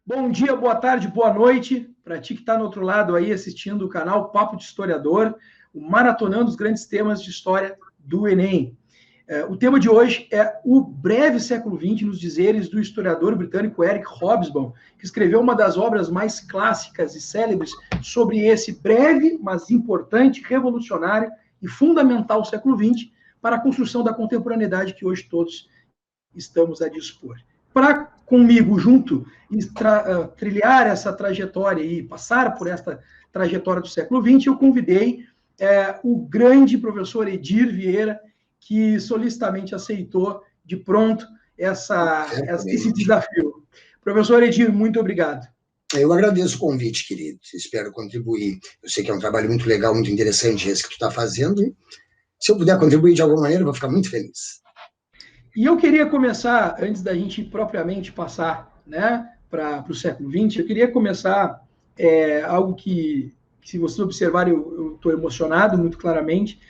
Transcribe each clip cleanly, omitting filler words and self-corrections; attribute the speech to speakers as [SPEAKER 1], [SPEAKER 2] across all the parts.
[SPEAKER 1] Bom dia, boa tarde, boa noite para ti que está no outro lado aí assistindo o canal Papo de Historiador, o maratonando os grandes temas de história do Enem. O tema de hoje é o breve século XX nos dizeres do historiador britânico Eric Hobsbawm, que escreveu uma das obras mais clássicas e célebres sobre esse breve, mas importante, revolucionário e fundamental século XX para a construção da contemporaneidade que hoje todos estamos a dispor. Para comigo junto trilhar essa trajetória e passar por esta trajetória do século XX, eu convidei o grande professor Edir Vieira, que solicitamente aceitou de pronto esse desafio. Professor Edir, muito obrigado.
[SPEAKER 2] Eu agradeço o convite, querido. Espero contribuir. Eu sei que é um trabalho muito legal, muito interessante esse que tu está fazendo. E se eu puder contribuir de alguma maneira, eu vou ficar muito feliz.
[SPEAKER 1] E eu queria começar, antes da gente propriamente passar, né, para o século XX, eu queria começar algo que, se vocês observarem, eu estou emocionado muito claramente,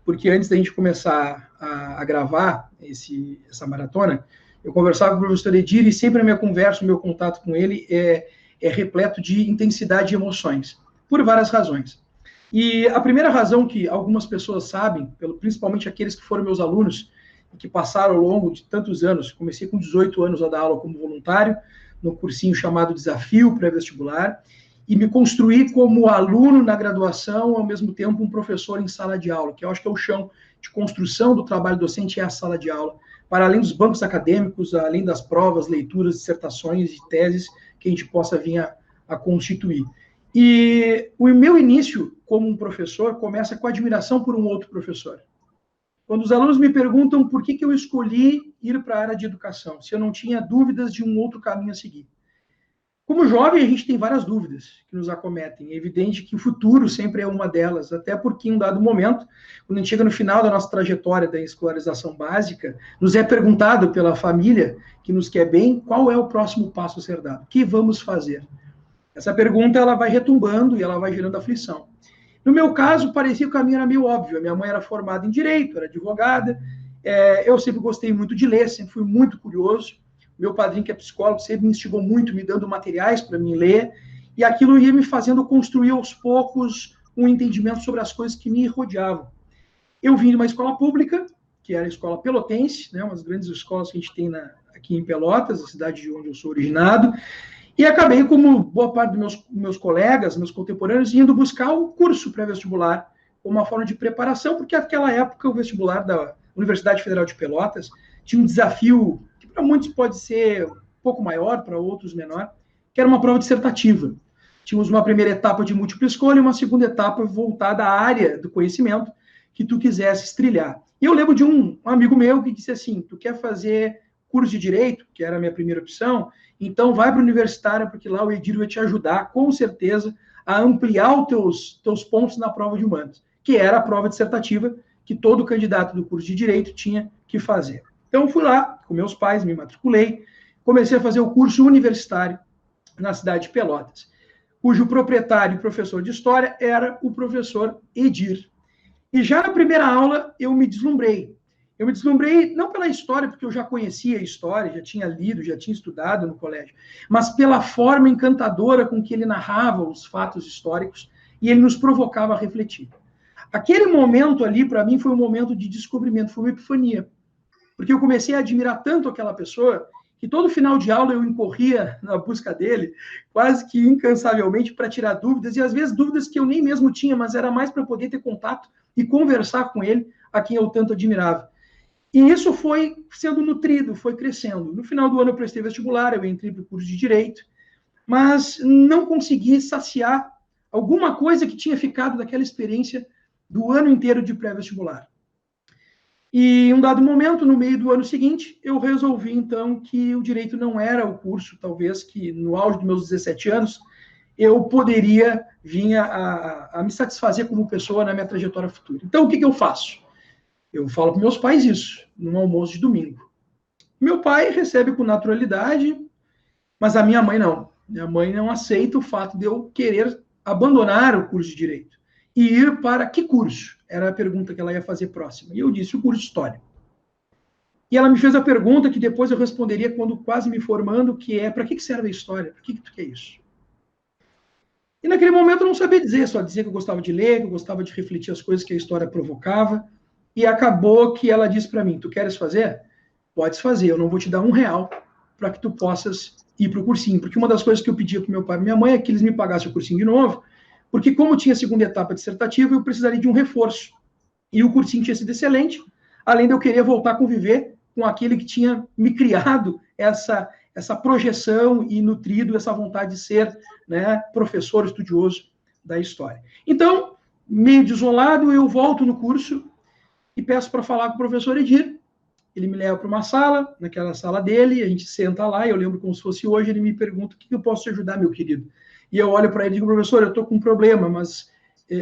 [SPEAKER 1] porque antes da gente começar a gravar essa maratona, eu conversava com o professor Edir e sempre a minha conversa, o meu contato com ele é repleto de intensidade e emoções, por várias razões. E a primeira razão que algumas pessoas sabem, principalmente aqueles que foram meus alunos, que passaram ao longo de tantos anos, comecei com 18 anos a dar aula como voluntário, no cursinho chamado Desafio Pré-Vestibular, e me construí como aluno na graduação, ao mesmo tempo um professor em sala de aula, que eu acho que é o chão de construção do trabalho docente, é a sala de aula, para além dos bancos acadêmicos, além das provas, leituras, dissertações e teses que a gente possa vir a constituir. E o meu início como um professor começa com a admiração por um outro professor. Quando os alunos me perguntam por que eu escolhi ir para a área de educação, se eu não tinha dúvidas de um outro caminho a seguir. Como jovem, a gente tem várias dúvidas que nos acometem. É evidente que o futuro sempre é uma delas, até porque em um dado momento, quando a gente chega no final da nossa trajetória da escolarização básica, nos é perguntado pela família que nos quer bem, qual é o próximo passo a ser dado? O que vamos fazer? Essa pergunta ela vai retumbando e ela vai gerando aflição. No meu caso, parecia que o caminho era meio óbvio. A minha mãe era formada em Direito, era advogada. Eu sempre gostei muito de ler, sempre fui muito curioso. Meu padrinho, que é psicólogo, sempre me instigou muito, me dando materiais para mim ler. E aquilo ia me fazendo construir aos poucos um entendimento sobre as coisas que me rodeavam. Eu vim de uma escola pública, que era a Escola Pelotense, né, uma das grandes escolas que a gente tem aqui em Pelotas, a cidade de onde eu sou originado. E acabei, como boa parte dos meus colegas, meus contemporâneos, indo buscar o curso pré-vestibular como uma forma de preparação, porque naquela época o vestibular da Universidade Federal de Pelotas tinha um desafio que para muitos pode ser um pouco maior, para outros menor, que era uma prova dissertativa. Tínhamos uma primeira etapa de múltipla escolha e uma segunda etapa voltada à área do conhecimento que tu quisesse trilhar. E eu lembro de um amigo meu que disse assim, tu quer fazer curso de Direito, que era a minha primeira opção, então vai para o universitário, porque lá o Edir vai te ajudar, com certeza, a ampliar os teus pontos na prova de humanas, que era a prova dissertativa que todo candidato do curso de Direito tinha que fazer. Então fui lá, com meus pais, me matriculei, comecei a fazer o curso universitário na cidade de Pelotas, cujo proprietário e professor de História era o professor Edir. E já na primeira aula eu me deslumbrei. Eu me deslumbrei não pela história, porque eu já conhecia a história, já tinha lido, já tinha estudado no colégio, mas pela forma encantadora com que ele narrava os fatos históricos e ele nos provocava a refletir. Aquele momento ali, para mim, foi um momento de descobrimento, foi uma epifania. Porque eu comecei a admirar tanto aquela pessoa que todo final de aula eu incorria na busca dele, quase que incansavelmente, para tirar dúvidas, e às vezes dúvidas que eu nem mesmo tinha, mas era mais para poder ter contato e conversar com ele, a quem eu tanto admirava. E isso foi sendo nutrido, foi crescendo. No final do ano eu prestei vestibular, eu entrei para o curso de Direito, mas não consegui saciar alguma coisa que tinha ficado daquela experiência do ano inteiro de pré-vestibular. E em um dado momento, no meio do ano seguinte, eu resolvi, então, que o Direito não era o curso, talvez, que no auge dos meus 17 anos, eu poderia vir a me satisfazer como pessoa na minha trajetória futura. Então, o que eu faço? Eu falo para meus pais isso, num almoço de domingo. Meu pai recebe com naturalidade, mas a minha mãe não. Minha mãe não aceita o fato de eu querer abandonar o curso de Direito. E ir para que curso? Era a pergunta que ela ia fazer próxima. E eu disse o curso de História. E ela me fez a pergunta que depois eu responderia quando quase me formando, que é, para que serve a história? Para que tu quer isso? E naquele momento eu não sabia dizer, só dizia que eu gostava de ler, que eu gostava de refletir as coisas que a história provocava. E acabou que ela disse para mim, tu queres fazer? Podes fazer, eu não vou te dar R$1 para que tu possas ir para o cursinho. Porque uma das coisas que eu pedia para meu pai e minha mãe é que eles me pagassem o cursinho de novo, porque como tinha a segunda etapa dissertativa, eu precisaria de um reforço. E o cursinho tinha sido excelente, além de eu querer voltar a conviver com aquele que tinha me criado essa projeção e nutrido essa vontade de ser, né, professor estudioso da história. Então, meio desolado, eu volto no curso e peço para falar com o professor Edir. Ele me leva para uma sala, naquela sala dele, a gente senta lá, eu lembro como se fosse hoje, ele me pergunta, o que eu posso te ajudar, meu querido? E eu olho para ele e digo, professor, eu estou com um problema, mas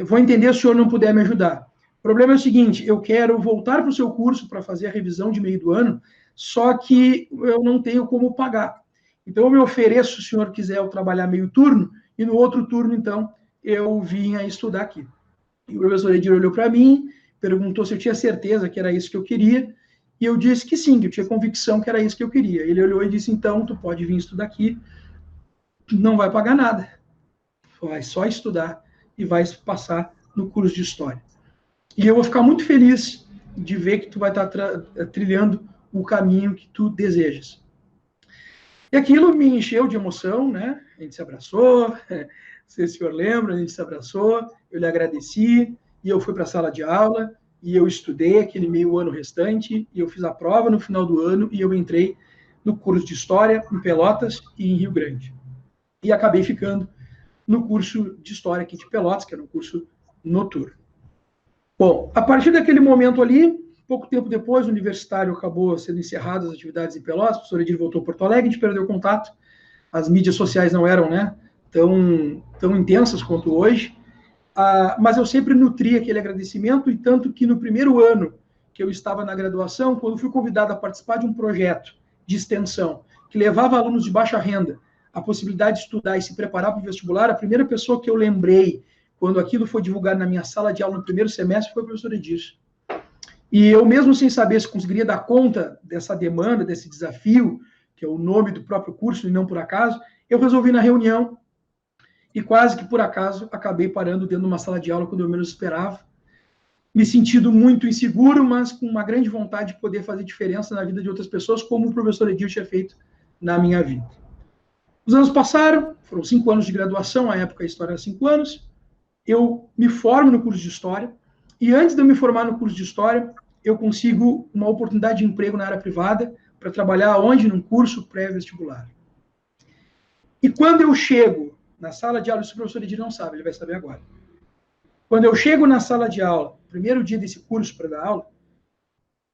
[SPEAKER 1] vou entender se o senhor não puder me ajudar. O problema é o seguinte, eu quero voltar para o seu curso para fazer a revisão de meio do ano, só que eu não tenho como pagar. Então, eu me ofereço, se o senhor quiser, eu trabalhar meio turno, e no outro turno, então, eu vim a estudar aqui. E o professor Edir olhou para mim, perguntou se eu tinha certeza que era isso que eu queria, e eu disse que sim, que eu tinha convicção que era isso que eu queria. Ele olhou e disse, então, tu pode vir estudar aqui, não vai pagar nada, vai só estudar e vai passar no curso de História. E eu vou ficar muito feliz de ver que tu vai estar trilhando o caminho que tu desejas. E aquilo me encheu de emoção, né? A gente se abraçou, não sei se o senhor lembra, a gente se abraçou, eu lhe agradeci, e eu fui para a sala de aula, e eu estudei aquele meio ano restante, e eu fiz a prova no final do ano, e eu entrei no curso de História em Pelotas e em Rio Grande. E acabei ficando no curso de História aqui de Pelotas, que era um curso noturno. Bom, a partir daquele momento ali, pouco tempo depois, o universitário acabou sendo encerrado as atividades em Pelotas, o professor Edir voltou a Porto Alegre, a gente perdeu o contato, as mídias sociais não eram, né, tão intensas quanto hoje, mas eu sempre nutri aquele agradecimento, e tanto que no primeiro ano que eu estava na graduação, quando fui convidado a participar de um projeto de extensão que levava alunos de baixa renda a possibilidade de estudar e se preparar para o vestibular, a primeira pessoa que eu lembrei, quando aquilo foi divulgado na minha sala de aula no primeiro semestre, foi o professor Edir. E eu, mesmo sem saber se conseguiria dar conta dessa demanda, desse desafio, que é o nome do próprio curso, e não por acaso, eu resolvi na reunião, e quase que por acaso, acabei parando dentro de uma sala de aula quando eu menos esperava, me sentindo muito inseguro, mas com uma grande vontade de poder fazer diferença na vida de outras pessoas, como o professor Edir tinha feito na minha vida. Os anos passaram, foram 5 anos de graduação, à época a história era 5 anos, eu me formo no curso de História, e antes de eu me formar no curso de História, eu consigo uma oportunidade de emprego na área privada para trabalhar onde? Num curso pré-vestibular. E quando eu chego na sala de aula, isso o professor Edir não sabe, ele vai saber agora. Quando eu chego na sala de aula, primeiro dia desse curso para dar aula,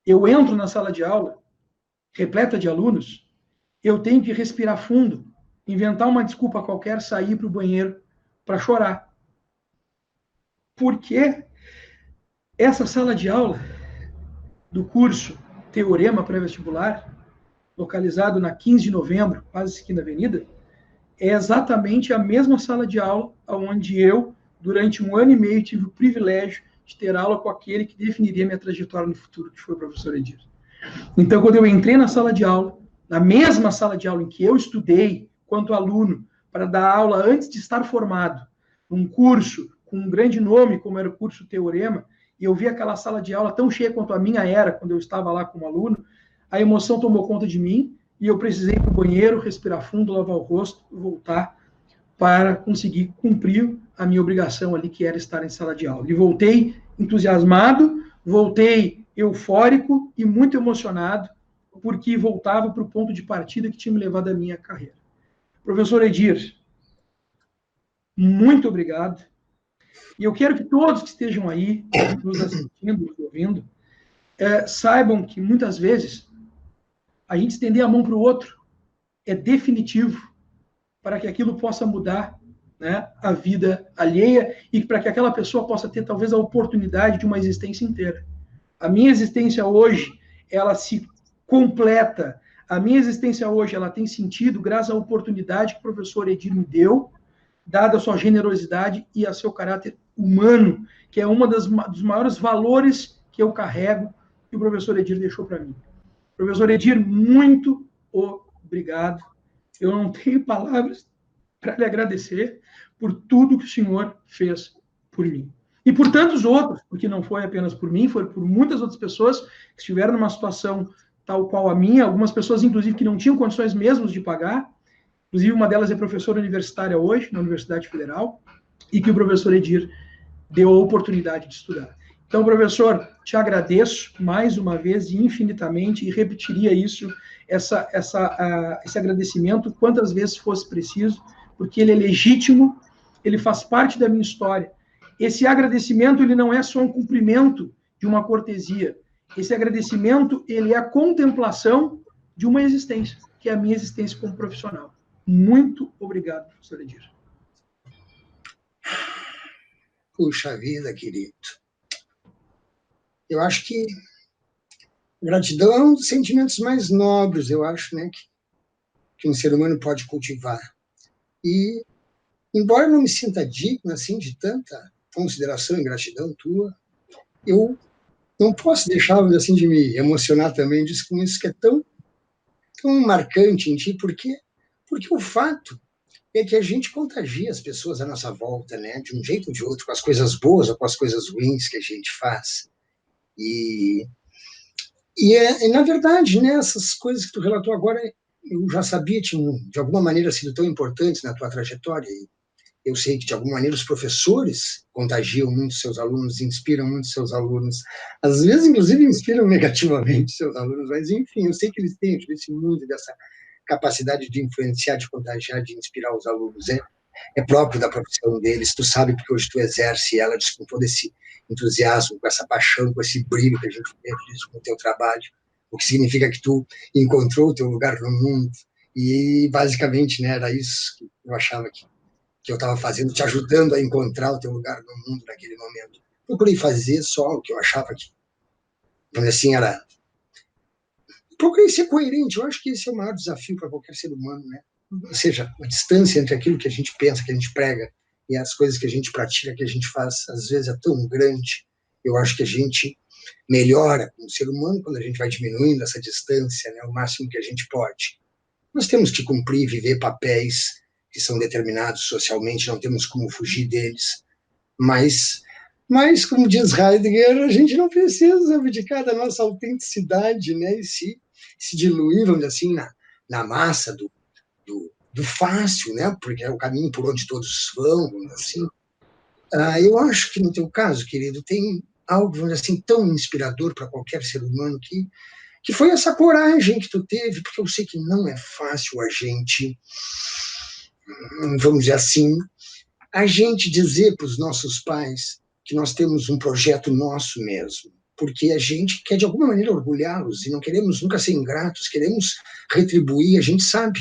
[SPEAKER 1] eu entro na sala de aula, repleta de alunos, eu tenho que respirar fundo, inventar uma desculpa qualquer, sair para o banheiro para chorar. Porque essa sala de aula do curso Teorema Pré-Vestibular, localizado na 15 de novembro, quase esquina da avenida, é exatamente a mesma sala de aula onde eu, durante 1 ano e meio, tive o privilégio de ter aula com aquele que definiria minha trajetória no futuro, que foi o professor Edir. Então, quando eu entrei na sala de aula, na mesma sala de aula em que eu estudei, quanto aluno, para dar aula antes de estar formado, num curso com um grande nome, como era o curso Teorema, e eu vi aquela sala de aula tão cheia quanto a minha era, quando eu estava lá como aluno, a emoção tomou conta de mim, e eu precisei ir para o banheiro, respirar fundo, lavar o rosto, voltar para conseguir cumprir a minha obrigação ali, que era estar em sala de aula. E voltei entusiasmado, voltei eufórico e muito emocionado, porque voltava para o ponto de partida que tinha me levado à minha carreira. Professor Edir, muito obrigado. E eu quero que todos que estejam aí, nos assistindo, nos ouvindo, saibam que, muitas vezes, a gente estender a mão para o outro é definitivo para que aquilo possa mudar, né, a vida alheia e para que aquela pessoa possa ter, talvez, a oportunidade de uma existência inteira. A minha existência hoje, ela se completa. A minha existência hoje, ela tem sentido graças à oportunidade que o professor Edir me deu, dada a sua generosidade e a seu caráter humano, que é dos maiores valores que eu carrego, que o professor Edir deixou para mim. Professor Edir, muito obrigado. Eu não tenho palavras para lhe agradecer por tudo que o senhor fez por mim. E por tantos outros, porque não foi apenas por mim, foi por muitas outras pessoas que estiveram numa situação tal qual a minha, algumas pessoas, inclusive, que não tinham condições mesmo de pagar. Inclusive, uma delas é professora universitária hoje, na Universidade Federal, e que o professor Edir deu a oportunidade de estudar. Então, professor, te agradeço mais uma vez e infinitamente, e repetiria isso, esse agradecimento quantas vezes fosse preciso, porque ele é legítimo, ele faz parte da minha história. Esse agradecimento, ele não é só um cumprimento de uma cortesia. Esse agradecimento, ele é a contemplação de uma existência, que é a minha existência como profissional. Muito obrigado, professor Edir.
[SPEAKER 2] Puxa vida, querido. Eu acho que gratidão é um dos sentimentos mais nobres, eu acho, né, que um ser humano pode cultivar. E, embora eu não me sinta digno, assim, de tanta consideração e gratidão tua, eu não posso deixar, assim, de me emocionar também disso, com isso que é tão marcante em ti, porque o fato é que a gente contagia as pessoas à nossa volta, né, de um jeito ou de outro, com as coisas boas ou com as coisas ruins que a gente faz. E na verdade, né, essas coisas que tu relatou agora, eu já sabia, tinham de alguma maneira sido tão importantes na tua trajetória. E eu sei que, de alguma maneira, os professores contagiam muito seus alunos, inspiram muito seus alunos. Às vezes, inclusive, inspiram negativamente seus alunos, mas, enfim, eu sei que eles têm, muito dessa capacidade de influenciar, de contagiar, de inspirar os alunos. É próprio da profissão deles, tu sabe, porque hoje tu exerce ela com todo esse entusiasmo, com essa paixão, com esse brilho que a gente vê com o teu trabalho, o que significa que tu encontrou o teu lugar no mundo, e basicamente, né, era isso que eu achava que eu estava fazendo, te ajudando a encontrar o teu lugar no mundo naquele momento. Procurei fazer só o que eu achava que, assim, era... Procurei ser coerente, eu acho que esse é o maior desafio para qualquer ser humano, né? Ou seja, a distância entre aquilo que a gente pensa, que a gente prega, e as coisas que a gente pratica, que a gente faz, às vezes é tão grande. Eu acho que a gente melhora como ser humano quando a gente vai diminuindo essa distância, né, o máximo que a gente pode. Nós temos que cumprir, viver papéis que são determinados socialmente, não temos como fugir deles, mas, como diz Heidegger, a gente não precisa abdicar da nossa autenticidade, né, e se diluir, vamos dizer assim, na massa do fácil, né? Porque é o caminho por onde todos vão, assim. Eu acho que no teu caso, querido, tem algo assim tão inspirador para qualquer ser humano que foi essa coragem que tu teve, porque eu sei que não é fácil a gente, vamos dizer assim, a gente dizer para os nossos pais que nós temos um projeto nosso mesmo, porque a gente quer de alguma maneira orgulhá-los e não queremos nunca ser ingratos, queremos retribuir, a gente sabe.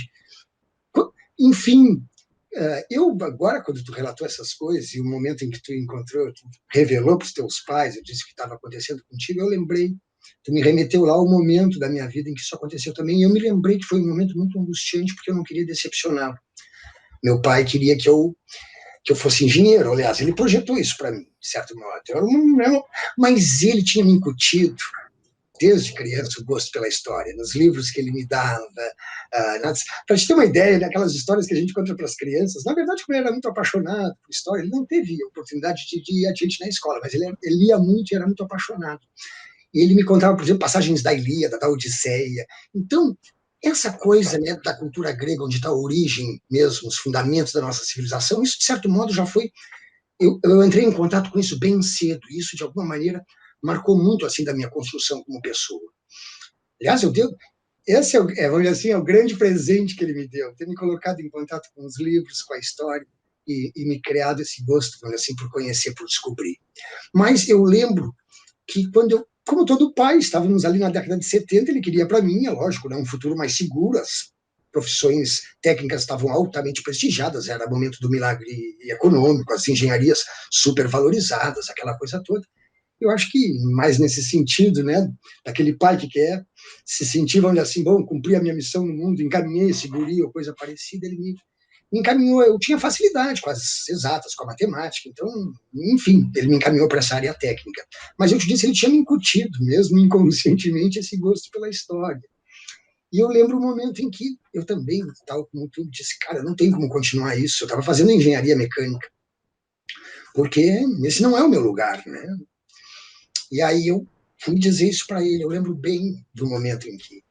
[SPEAKER 2] Enfim, eu agora, quando tu relatou essas coisas, e o momento em que tu encontrou, tu revelou para os teus pais, eu disse o que estava acontecendo contigo, eu lembrei, tu me remeteu lá ao momento da minha vida em que isso aconteceu também, e eu me lembrei que foi um momento muito angustiante, porque eu não queria decepcioná-lo. Meu pai queria que eu fosse engenheiro, aliás, ele projetou isso para mim, de certo modo, mas ele tinha me incutido, desde criança, o gosto pela história, nos livros que ele me dava. Para te ter uma ideia, daquelas histórias que a gente conta para as crianças, na verdade, como ele era muito apaixonado por história, ele não teve oportunidade de ir adiante na escola, mas ele lia muito e era muito apaixonado. E ele me contava, por exemplo, passagens da Ilíada, da Odisseia. Então, essa coisa, né, da cultura grega, onde está a origem mesmo, os fundamentos da nossa civilização, isso, de certo modo, já foi... Eu entrei em contato com isso bem cedo, e isso, de alguma maneira, marcou muito, assim, da minha construção como pessoa. Aliás, esse vamos dizer assim, é o grande presente que ele me deu, ter me colocado em contato com os livros, com a história, e me criado esse gosto, vamos dizer assim, por conhecer, por descobrir. Mas eu lembro que como todo pai, estávamos ali na década de 70, ele queria para mim, é lógico, né, um futuro mais seguro, as profissões técnicas estavam altamente prestigiadas, era o momento do milagre econômico, as engenharias supervalorizadas, aquela coisa toda. Eu acho que mais nesse sentido, né, daquele pai que quer se sentir, vamos dizer assim, bom, cumprir a minha missão no mundo, encaminhei esse guri ou coisa parecida, ele me encaminhou, eu tinha facilidade com as exatas, com a matemática, então, enfim, ele me encaminhou para essa área técnica. Mas eu te disse, ele tinha me incutido, mesmo inconscientemente, esse gosto pela história. E eu lembro um momento em que eu também, tal como tu, disse, cara, não tem como continuar isso. Eu estava fazendo engenharia mecânica, porque esse não é o meu lugar, né? E aí eu fui dizer isso para ele. Eu lembro bem do momento em que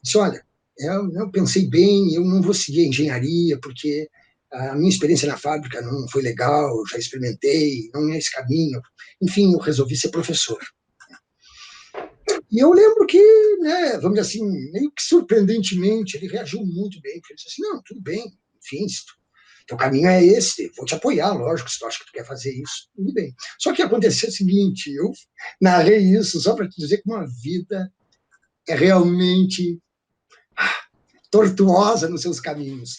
[SPEAKER 2] disse, olha, eu pensei bem, eu não vou seguir a engenharia, porque a minha experiência na fábrica não foi legal, já experimentei, não é esse caminho. Enfim, eu resolvi ser professor. E eu lembro que, né, vamos dizer assim, meio que surpreendentemente, ele reagiu muito bem, porque ele disse assim, não, tudo bem, enfim, teu caminho é esse, vou te apoiar, lógico, se tu acha que tu quer fazer isso, tudo bem. Só que aconteceu o seguinte, eu narrei isso só para te dizer que uma vida é realmente tortuosa nos seus caminhos.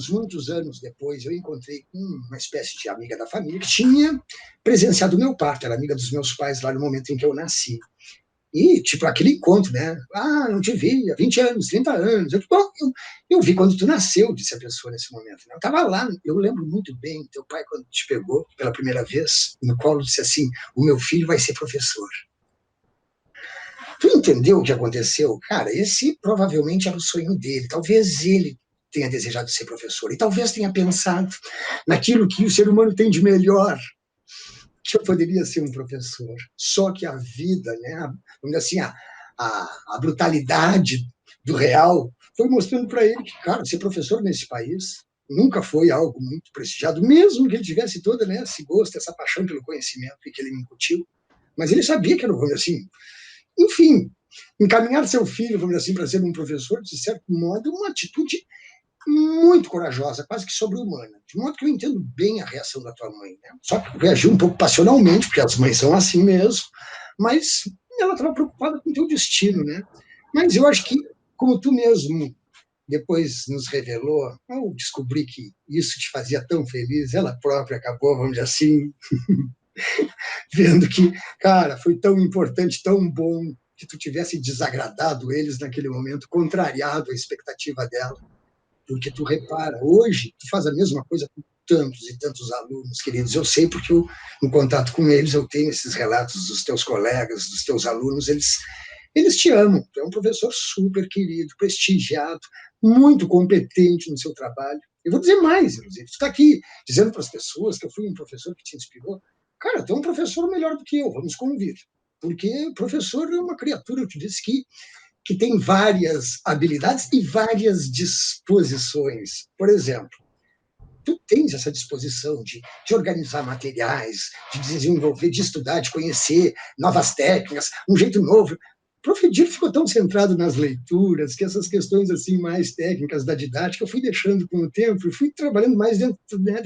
[SPEAKER 2] Muitos anos depois, eu encontrei uma espécie de amiga da família que tinha presenciado o meu parto, era amiga dos meus pais lá no momento em que eu nasci. E, tipo, aquele encontro, né? Ah, não te vi há 20 anos, 30 anos. Eu vi quando tu nasceu, disse a pessoa nesse momento. Né? Eu estava lá, eu lembro muito bem, teu pai, quando te pegou pela primeira vez, no colo, disse assim, o meu filho vai ser professor. Tu entendeu o que aconteceu? Cara, esse provavelmente era o sonho dele. Talvez ele tenha desejado ser professor. E talvez tenha pensado naquilo que o ser humano tem de melhor, que eu poderia ser um professor. Só que a vida, né, vamos dizer assim, a brutalidade do real foi mostrando para ele que, cara, ser professor nesse país nunca foi algo muito prestigiado, mesmo que ele tivesse todo, né, esse gosto, essa paixão pelo conhecimento que ele me incutiu. Mas ele sabia que era, vamos dizer assim, enfim, encaminhar seu filho, vamos dizer assim, para ser um professor, de certo modo, é uma atitude muito corajosa, quase que sobre-humana. De modo que eu entendo bem a reação da tua mãe. Né? Só que reagiu um pouco passionalmente, porque as mães são assim mesmo, mas ela estava preocupada com o teu destino. Né? Mas eu acho que, como tu mesmo depois nos revelou, ao descobrir que isso te fazia tão feliz, ela própria acabou, vamos dizer assim, vendo que, cara, foi tão importante, tão bom que tu tivesse desagradado eles naquele momento, contrariado a expectativa dela. Porque tu repara, hoje, tu faz a mesma coisa com tantos e tantos alunos, queridos. Eu sei porque eu, em contato com eles, eu tenho esses relatos dos teus colegas, dos teus alunos, eles te amam. Tu é um professor super querido, prestigiado, muito competente no seu trabalho. Eu vou dizer mais, inclusive. Tu está aqui dizendo para as pessoas que eu fui um professor que te inspirou. Cara, tu é um professor melhor do que eu, vamos convir. Porque o professor é uma criatura, eu te disse que tem várias habilidades e várias disposições. Por exemplo, tu tens essa disposição de organizar materiais, de desenvolver, de estudar, de conhecer novas técnicas, um jeito novo. O Prof. Edir ficou tão centrado nas leituras que essas questões assim mais técnicas da didática eu fui deixando com o tempo e fui trabalhando mais dentro, né,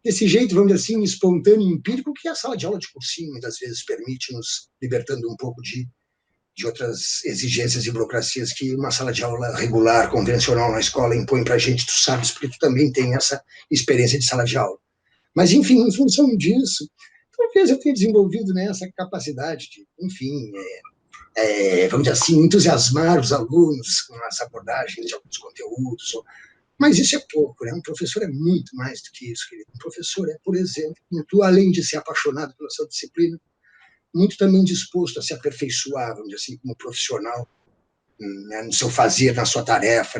[SPEAKER 2] desse jeito, vamos dizer assim, espontâneo e empírico que a sala de aula de cursinho muitas vezes permite, nos libertando um pouco de outras exigências e burocracias que uma sala de aula regular, convencional na escola impõe para a gente, tu sabes, porque tu também tem essa experiência de sala de aula. Mas, enfim, em função disso, talvez eu tenha desenvolvido, né, essa capacidade de, enfim, vamos dizer assim, entusiasmar os alunos com as abordagens de alguns conteúdos. Mas isso é pouco, né? Um professor é muito mais do que isso, querido. Um professor é, por exemplo, tu, além de ser apaixonado pela sua disciplina, muito também disposto a se aperfeiçoar, vamos dizer assim, como profissional, né, no seu fazer, na sua tarefa,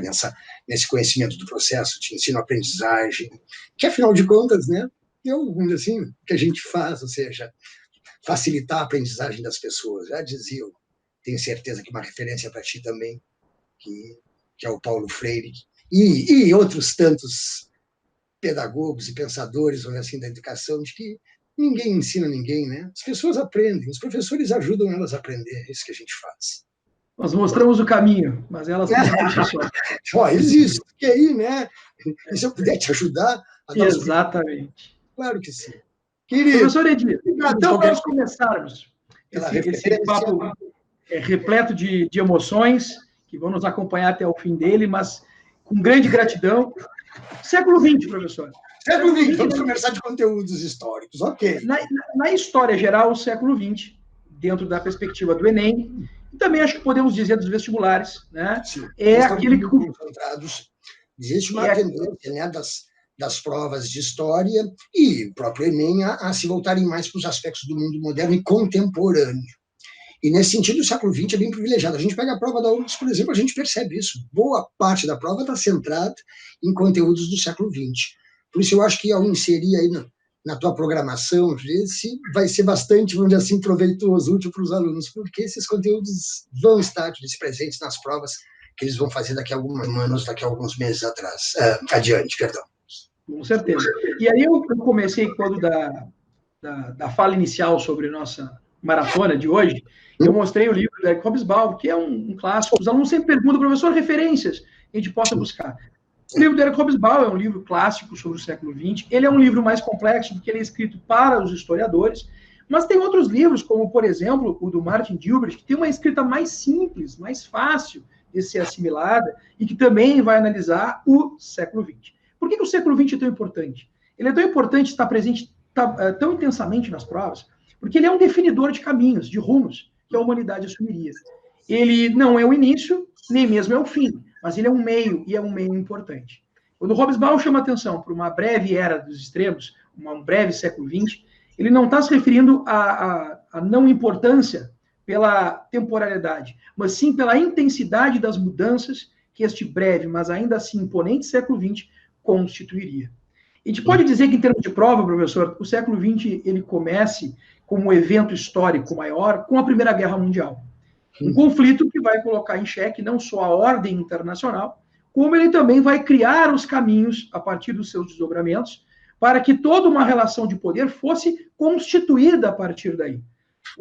[SPEAKER 2] nesse conhecimento do processo de ensino-aprendizagem, que, afinal de contas, né, vamos dizer assim, o que a gente faz, ou seja, facilitar a aprendizagem das pessoas. Já dizia, eu tenho certeza que uma referência para ti também, que é o Paulo Freire, e outros tantos pedagogos e pensadores, vamos dizer assim, da educação, de que ninguém ensina ninguém, né? As pessoas aprendem, os professores ajudam elas a aprender, é isso que a gente faz.
[SPEAKER 1] Nós mostramos o caminho, mas elas pensam por si só.
[SPEAKER 2] Ó, existe, que aí, né? E se eu puder te ajudar a dar
[SPEAKER 1] Exatamente.
[SPEAKER 2] Claro que sim. Querido,
[SPEAKER 1] professor Edir, então nós começarmos esse papo repleto de emoções, que vão nos acompanhar até o fim dele, mas com grande gratidão. Século XX, professor.
[SPEAKER 2] Século XX, vamos conversar de conteúdos históricos, ok.
[SPEAKER 1] Na história geral, o século XX, dentro da perspectiva do Enem, e também acho que podemos dizer dos vestibulares, né?
[SPEAKER 2] Sim,
[SPEAKER 1] é aquele que...
[SPEAKER 2] concentrados Existe uma tendência, né, das provas de história e o próprio Enem a se voltarem mais para os aspectos do mundo moderno e contemporâneo. E, nesse sentido, o século XX é bem privilegiado. A gente pega a prova da URGS, por exemplo, a gente percebe isso. Boa parte da prova está centrada em conteúdos do século XX. Por isso, eu acho que, ao inserir aí na tua programação, esse vai ser bastante, vamos dizer assim, proveitoso, útil para os alunos, porque esses conteúdos vão estar presentes nas provas que eles vão fazer daqui a alguns anos, daqui a alguns meses adiante, perdão.
[SPEAKER 1] Com certeza. E aí eu comecei, quando da fala inicial sobre nossa maratona de hoje, eu mostrei o livro do Eric Hobsbawm, que é um clássico. Os alunos sempre perguntam, professor, referências que a gente possa buscar. O livro do Eric Hobsbawm é um livro clássico sobre o século XX. Ele é um livro mais complexo, porque ele é escrito para os historiadores, mas tem outros livros, como, por exemplo, o do Martin Gilbert, que tem uma escrita mais simples, mais fácil de ser assimilada, e que também vai analisar o século XX. Por que o século XX é tão importante? Ele é tão importante estar presente tão intensamente nas provas, porque ele é um definidor de caminhos, de rumos, que a humanidade assumiria. Ele não é o início, nem mesmo é o fim, mas ele é um meio, e é um meio importante. Quando o Hobsbawm chama atenção para uma breve era dos extremos, um breve século XX, ele não está se referindo à não importância pela temporalidade, mas sim pela intensidade das mudanças que este breve, mas ainda assim imponente século XX constituiria. A gente pode dizer que, em termos de prova, professor, o século XX ele comece como um evento histórico maior com a Primeira Guerra Mundial. Um conflito que vai colocar em xeque não só a ordem internacional, como ele também vai criar os caminhos, a partir dos seus desdobramentos, para que toda uma relação de poder fosse constituída a partir daí.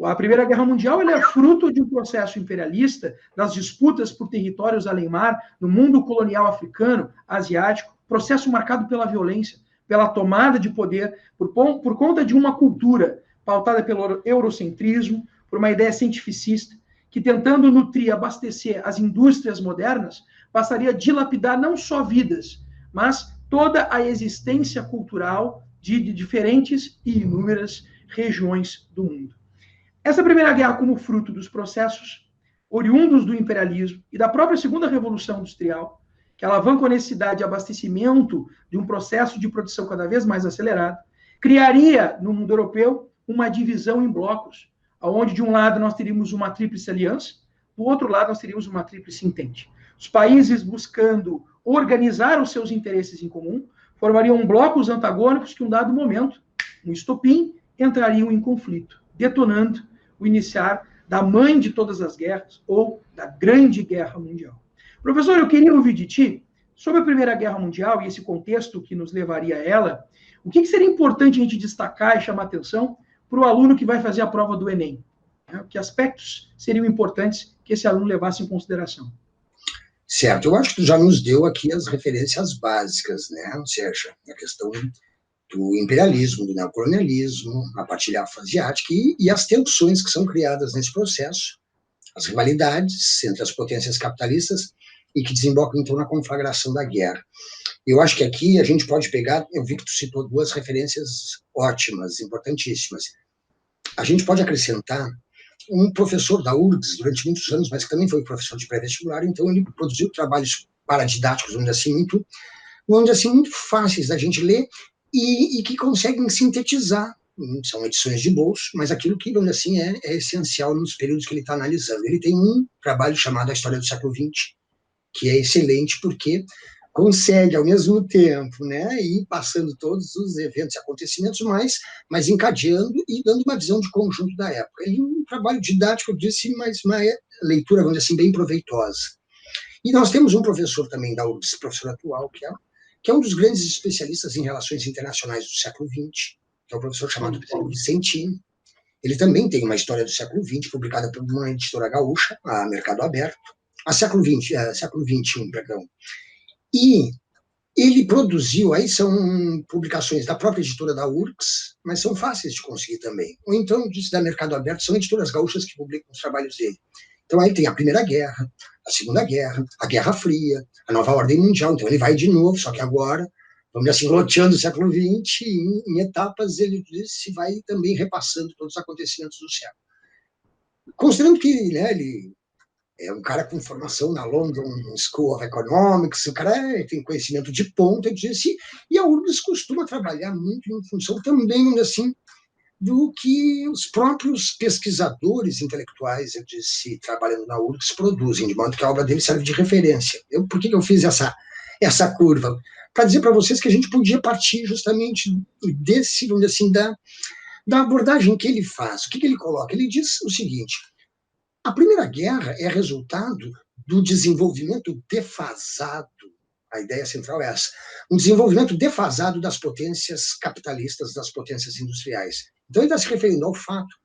[SPEAKER 1] A Primeira Guerra Mundial é fruto de um processo imperialista, das disputas por territórios além-mar, no mundo colonial africano, asiático, processo marcado pela violência, pela tomada de poder, por conta de uma cultura pautada pelo eurocentrismo, por uma ideia cientificista, que, tentando nutrir, abastecer as indústrias modernas, passaria a dilapidar não só vidas, mas toda a existência cultural de diferentes e inúmeras regiões do mundo. Essa Primeira Guerra, como fruto dos processos oriundos do imperialismo e da própria Segunda Revolução Industrial, que alavanca a necessidade de abastecimento de um processo de produção cada vez mais acelerado, criaria no mundo europeu uma divisão em blocos, onde de um lado nós teríamos uma tríplice aliança, do outro lado nós teríamos uma tríplice entente. Os países, buscando organizar os seus interesses em comum, formariam blocos antagônicos que, em um dado momento, um estopim, entrariam em conflito, detonando o iniciar da mãe de todas as guerras, ou da Grande Guerra Mundial. Professor, eu queria ouvir de ti, sobre a Primeira Guerra Mundial e esse contexto que nos levaria a ela, o que seria importante a gente destacar e chamar atenção para o aluno que vai fazer a prova do Enem? Que aspectos seriam importantes que esse aluno levasse em consideração?
[SPEAKER 2] Certo, eu acho que tu já nos deu aqui as referências básicas, né? Ou seja, a questão do imperialismo, do neocolonialismo, a partilha afroasiática e as tensões que são criadas nesse processo, as rivalidades entre as potências capitalistas e que desembocam, então, na conflagração da guerra. Eu acho que aqui a gente pode pegar, eu vi que tu citou duas referências ótimas, importantíssimas. A gente pode acrescentar um professor da URGS durante muitos anos, mas que também foi professor de pré-vestibular, então ele produziu trabalhos paradidáticos, vamos dizer assim, muito fáceis da gente ler e que conseguem sintetizar. São edições de bolso, mas aquilo que, vamos dizer assim, é essencial nos períodos que ele está analisando. Ele tem um trabalho chamado A História do Século XX, que é excelente porque consegue, ao mesmo tempo, né, ir passando todos os eventos e acontecimentos, mas encadeando e dando uma visão de conjunto da época. É um trabalho didático, eu disse, mas uma leitura, vamos dizer assim, bem proveitosa. E nós temos um professor também da URGS, professor atual, que é um dos grandes especialistas em relações internacionais do século XX, que é um professor chamado Paulo Vicentini. Ele também tem uma história do século XX, publicada por uma editora gaúcha, a Mercado Aberto, século XXI, perdão. E ele produziu, aí são publicações da própria editora da URGS, mas são fáceis de conseguir também. Ou então, disse da Mercado Aberto, são editoras gaúchas que publicam os trabalhos dele. Então aí tem a Primeira Guerra, a Segunda Guerra, a Guerra Fria, a Nova Ordem Mundial. Então ele vai de novo, só que agora, vamos dizer assim, loteando o século XX, em etapas ele se vai também repassando todos os acontecimentos do século. Considerando que, né, ele É um cara com formação na London School of Economics, o cara tem conhecimento de ponta, disse, e a URGS costuma trabalhar muito em função também, assim, do que os próprios pesquisadores intelectuais, eu disse, trabalhando na URGS, produzem, de modo que a obra deles serve de referência. Por que eu fiz essa curva? Para dizer para vocês que a gente podia partir justamente desse, vamos dizer assim, da abordagem que ele faz. O que ele coloca? Ele diz o seguinte: a Primeira Guerra é resultado do desenvolvimento defasado. A ideia central é essa: um desenvolvimento defasado das potências capitalistas, das potências industriais. Então, ele está se referindo ao fato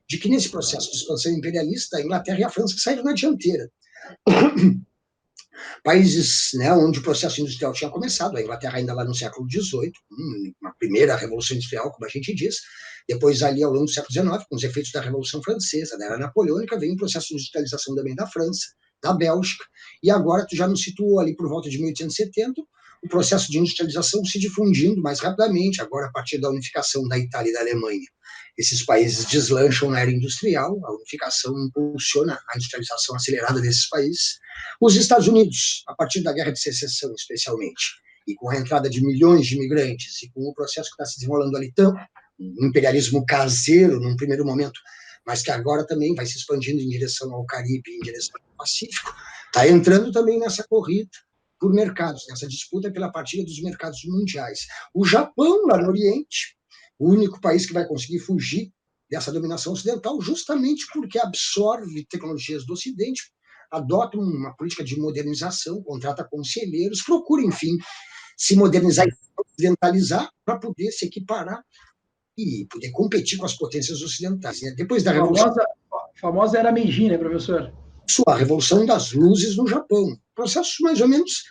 [SPEAKER 2] de que, nesse processo de expansão imperialista, a Inglaterra e a França saíram na dianteira. Países, né, onde o processo industrial tinha começado, a Inglaterra ainda lá no século XVIII, uma primeira revolução industrial, como a gente diz, depois ali ao longo do século XIX, com os efeitos da Revolução Francesa, da Era Napoleônica, veio um processo de industrialização também da França, da Bélgica, e agora tu já nos situou ali por volta de 1870, o processo de industrialização se difundindo mais rapidamente, agora a partir da unificação da Itália e da Alemanha. Esses países deslancham na era industrial, a unificação impulsiona a industrialização acelerada desses países. Os Estados Unidos, a partir da Guerra de Secessão, especialmente, e com a entrada de milhões de imigrantes, e com o processo que está se desenrolando ali, um imperialismo caseiro, num primeiro momento, mas que agora também vai se expandindo em direção ao Caribe, em direção ao Pacífico, está entrando também nessa corrida por mercados, nessa disputa pela partilha dos mercados mundiais. O Japão, lá no Oriente, o único país que vai conseguir fugir dessa dominação ocidental, justamente porque absorve tecnologias do Ocidente, adota uma política de modernização, contrata conselheiros, procura, enfim, se modernizar e ocidentalizar para poder se equiparar e poder competir com as potências ocidentais. Né? Depois da Revolução...
[SPEAKER 1] Famosa era Meiji, né, professor?
[SPEAKER 2] A Revolução das Luzes no Japão. Processo mais ou menos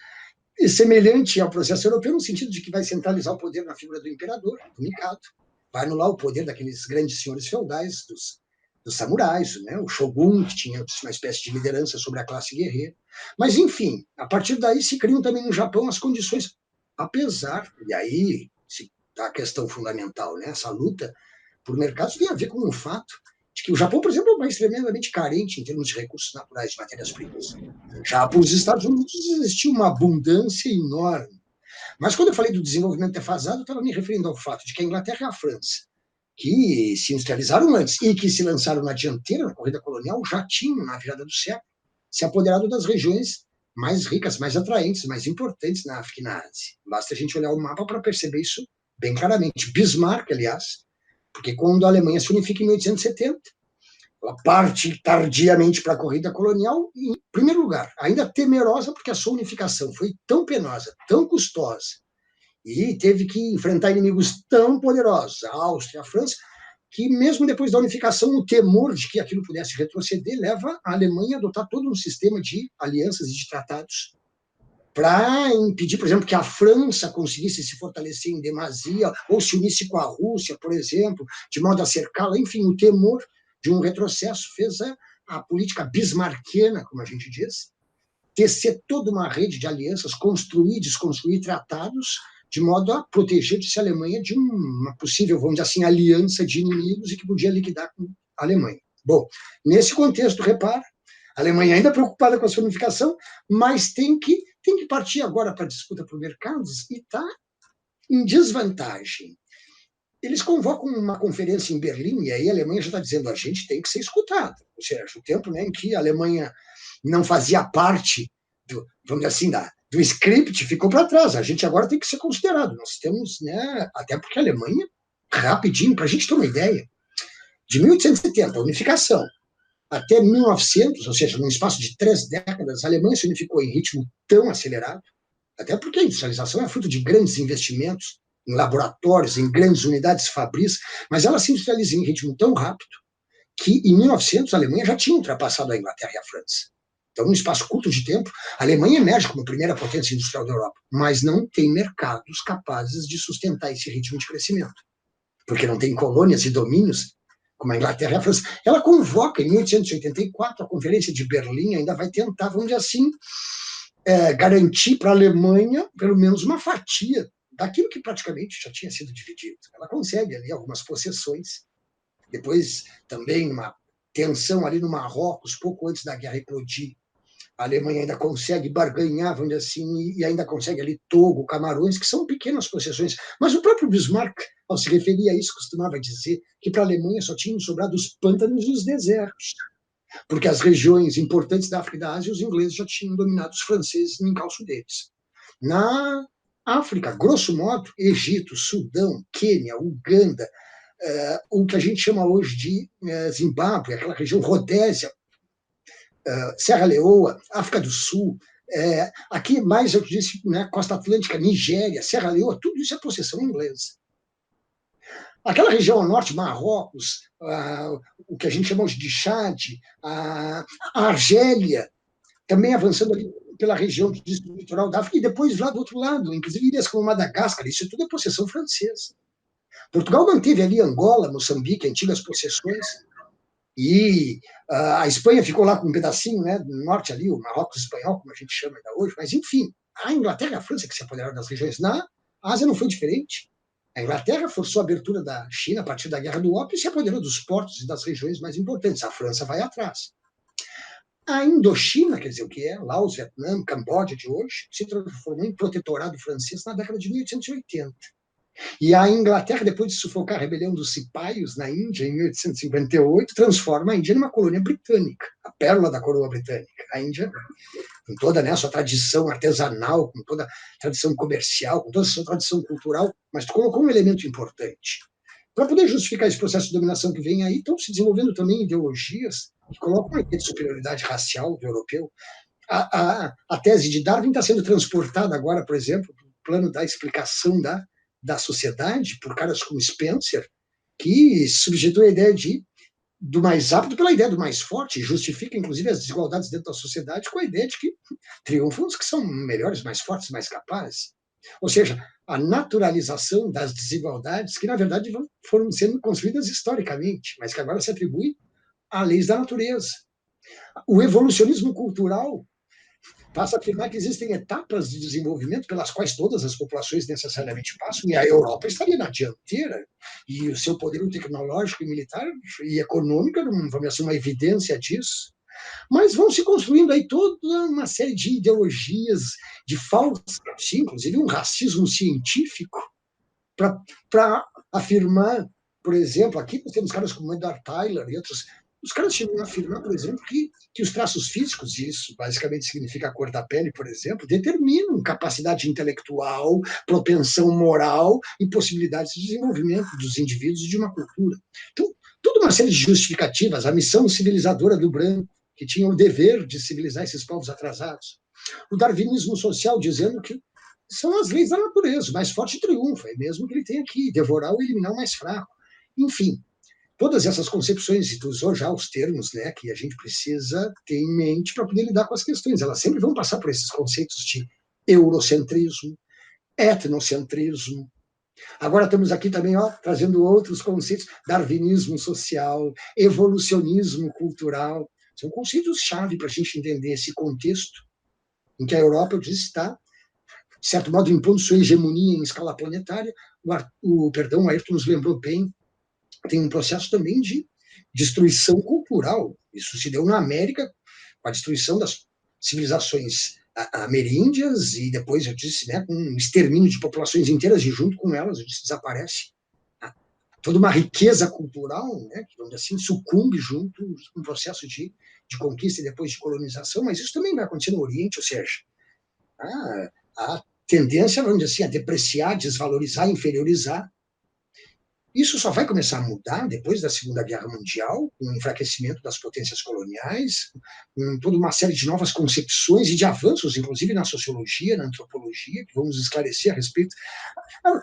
[SPEAKER 2] semelhante ao processo europeu, no sentido de que vai centralizar o poder na figura do imperador, do Mikado, vai anular o poder daqueles grandes senhores feudais, dos samurais, né? O shogun, que tinha uma espécie de liderança sobre a classe guerreira. Mas, enfim, a partir daí se criam também no Japão as condições, apesar, e aí está a questão fundamental, né? Essa luta por mercados tem a ver com o fato de que o Japão, por exemplo, é um país tremendamente carente em termos de recursos naturais, de matérias-primas. Já para os Estados Unidos existia uma abundância enorme. Mas quando eu falei do desenvolvimento defasado, eu estava me referindo ao fato de que a Inglaterra e a França, que se industrializaram antes e que se lançaram na dianteira na corrida colonial, já tinham, na virada do século, se apoderado das regiões mais ricas, mais atraentes, mais importantes na África e na Ásia. Basta a gente olhar o mapa para perceber isso bem claramente. Bismarck, aliás, porque quando a Alemanha se unifica em 1870, ela parte tardiamente para a corrida colonial, em primeiro lugar, ainda temerosa, porque a sua unificação foi tão penosa, tão custosa, e teve que enfrentar inimigos tão poderosos, a Áustria, a França, que mesmo depois da unificação, o temor de que aquilo pudesse retroceder leva a Alemanha a adotar todo um sistema de alianças e de tratados para impedir, por exemplo, que a França conseguisse se fortalecer em demasia ou se unisse com a Rússia, por exemplo, de modo a cercá-la. Enfim, o temor de um retrocesso fez a política bismarquiana, como a gente diz, tecer toda uma rede de alianças, construir e desconstruir tratados, de modo a proteger-se a Alemanha de uma possível, vamos dizer assim, aliança de inimigos e que podia liquidar com a Alemanha. Bom, nesse contexto, repara, a Alemanha ainda preocupada com a sua unificação, mas tem que partir agora para a disputa por mercados e está em desvantagem. Eles convocam uma conferência em Berlim, e aí a Alemanha já está dizendo a gente tem que ser escutada. Ou seja, o tempo, né, em que a Alemanha não fazia parte, vamos dizer assim, do script, ficou para trás. A gente agora tem que ser considerado. Nós temos, né, até porque a Alemanha, rapidinho, para a gente ter uma ideia, de 1870, a unificação, até 1900, ou seja, num espaço de 3 décadas, a Alemanha se unificou em ritmo tão acelerado, até porque a industrialização é fruto de grandes investimentos em laboratórios, em grandes unidades fabris, mas ela se industrializa em ritmo tão rápido que, em 1900, a Alemanha já tinha ultrapassado a Inglaterra e a França. Então, num espaço curto de tempo, a Alemanha emerge como a primeira potência industrial da Europa, mas não tem mercados capazes de sustentar esse ritmo de crescimento, porque não tem colônias e domínios como a Inglaterra e a França. Ela convoca, em 1884, a Conferência de Berlim, ainda vai tentar, vamos dizer assim, garantir para a Alemanha, pelo menos, uma fatia daquilo que praticamente já tinha sido dividido. Ela consegue ali algumas possessões. Depois, também, uma tensão ali no Marrocos, pouco antes da guerra eclodir, A Alemanha ainda consegue barganhar, vamos dizer assim, e ainda consegue ali Togo, Camarões, que são pequenas possessões. Mas o próprio Bismarck, ao se referir a isso, costumava dizer que para a Alemanha só tinham sobrado os pântanos e os desertos, porque as regiões importantes da África e da Ásia, os ingleses já tinham dominado os franceses no encalço deles. Na África, grosso modo, Egito, Sudão, Quênia, Uganda, o que a gente chama hoje de Zimbábue, aquela região Rodésia, Serra Leoa, África do Sul, aqui mais, eu disse, né, Costa Atlântica, Nigéria, Serra Leoa, tudo isso é possessão inglesa. Aquela região ao norte, Marrocos, o que a gente chama hoje de Chad, a Argélia, também avançando ali pela região do litoral da África, e depois lá do outro lado, inclusive ilhas como Madagascar, isso tudo é possessão francesa. Portugal manteve ali Angola, Moçambique, antigas possessões, e a Espanha ficou lá com um pedacinho, né, do norte ali, o Marrocos espanhol, como a gente chama ainda hoje, mas enfim, a Inglaterra e a França que se apoderaram das regiões. Na Ásia não foi diferente. A Inglaterra forçou a abertura da China a partir da Guerra do Ópio e se apoderou dos portos e das regiões mais importantes. A França vai atrás. A Indochina, quer dizer, o que é Laos, Vietnã, Camboja de hoje, se transformou em protetorado francês na década de 1880. E a Inglaterra, depois de sufocar a rebelião dos Cipaios na Índia, em 1858, transforma a Índia numa colônia britânica, a pérola da coroa britânica. A Índia, com toda, né, a sua tradição artesanal, com toda a tradição comercial, com toda a sua tradição cultural, mas colocou um elemento importante. Para poder justificar esse processo de dominação que vem aí, estão se desenvolvendo também ideologias que colocam a ideia de superioridade racial do europeu. A tese de Darwin está sendo transportada agora, por exemplo, para o plano da explicação da sociedade, por caras como Spencer, que substitui a ideia do mais apto pela ideia do mais forte, justifica, inclusive, as desigualdades dentro da sociedade com a ideia de que triunfam os que são melhores, mais fortes, mais capazes. Ou seja, a naturalização das desigualdades que, na verdade, foram sendo construídas historicamente, mas que agora se atribuem a leis da natureza. O evolucionismo cultural passa a afirmar que existem etapas de desenvolvimento pelas quais todas as populações necessariamente passam, e a Europa estaria na dianteira, e o seu poder tecnológico e militar e econômico era, vamos dizer assim, uma evidência disso. Mas vão se construindo aí toda uma série de ideologias, de falsas, inclusive um racismo científico, para afirmar, por exemplo, aqui nós temos caras como Edward Tyler e outros. Os caras chegam a afirmar, por exemplo, que os traços físicos, e isso basicamente significa a cor da pele, por exemplo, determinam capacidade intelectual, propensão moral e possibilidades de desenvolvimento dos indivíduos e de uma cultura. Então, toda uma série de justificativas, a missão civilizadora do branco, que tinha o dever de civilizar esses povos atrasados. O darwinismo social dizendo que são as leis da natureza, o mais forte triunfa, é mesmo que ele tenha que devorar ou eliminar o mais fraco. Enfim, todas essas concepções, e tu usou já os termos, né, que a gente precisa ter em mente para poder lidar com as questões. Elas sempre vão passar por esses conceitos de eurocentrismo, etnocentrismo. Agora estamos aqui também trazendo outros conceitos, darwinismo social, evolucionismo cultural. São conceitos-chave para a gente entender esse contexto em que a Europa, eu disse, está, de certo modo, impondo sua hegemonia em escala planetária. O Ayrton nos lembrou bem, tem um processo também de destruição cultural. Isso se deu na América, com a destruição das civilizações ameríndias e depois, eu disse, né, com um extermínio de populações inteiras e junto com elas, eu disse, desaparece toda uma riqueza cultural, né, que, vamos dizer assim, sucumbe junto com o processo de conquista e depois de colonização, mas isso também vai acontecer no Oriente, ou seja, a tendência, vamos dizer assim, a depreciar, desvalorizar, inferiorizar. Isso só vai começar a mudar depois da Segunda Guerra Mundial, com o enfraquecimento das potências coloniais, com toda uma série de novas concepções e de avanços, inclusive na sociologia, na antropologia, que vamos esclarecer a respeito.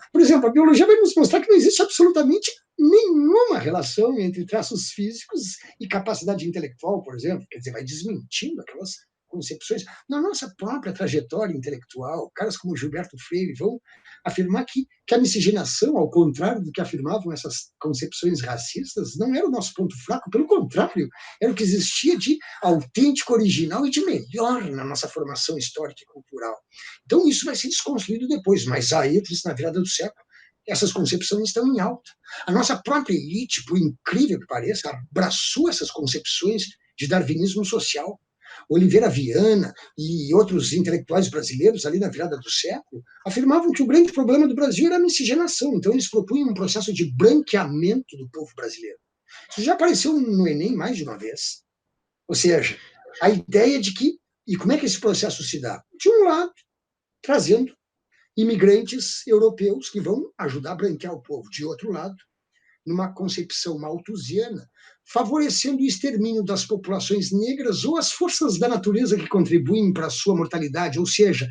[SPEAKER 2] Por exemplo, a biologia vai nos mostrar que não existe absolutamente nenhuma relação entre traços físicos e capacidade intelectual, por exemplo. Quer dizer, vai desmentindo aquelas concepções. Na nossa própria trajetória intelectual, caras como Gilberto Freire vão afirmar que a miscigenação, ao contrário do que afirmavam essas concepções racistas, não era o nosso ponto fraco, pelo contrário, era o que existia de autêntico, original e de melhor na nossa formação histórica e cultural. Então, isso vai ser desconstruído depois, mas aí, na virada do século, essas concepções estão em alta. A nossa própria elite, por incrível que pareça, abraçou essas concepções de darwinismo social. Oliveira Viana e outros intelectuais brasileiros ali na virada do século afirmavam que o grande problema do Brasil era a miscigenação. Então, eles propunham um processo de branqueamento do povo brasileiro. Isso já apareceu no Enem mais de uma vez. Ou seja, a ideia de que... E como é que esse processo se dá? De um lado, trazendo imigrantes europeus que vão ajudar a branquear o povo. De outro lado, numa concepção malthusiana, favorecendo o extermínio das populações negras ou as forças da natureza que contribuem para a sua mortalidade, ou seja,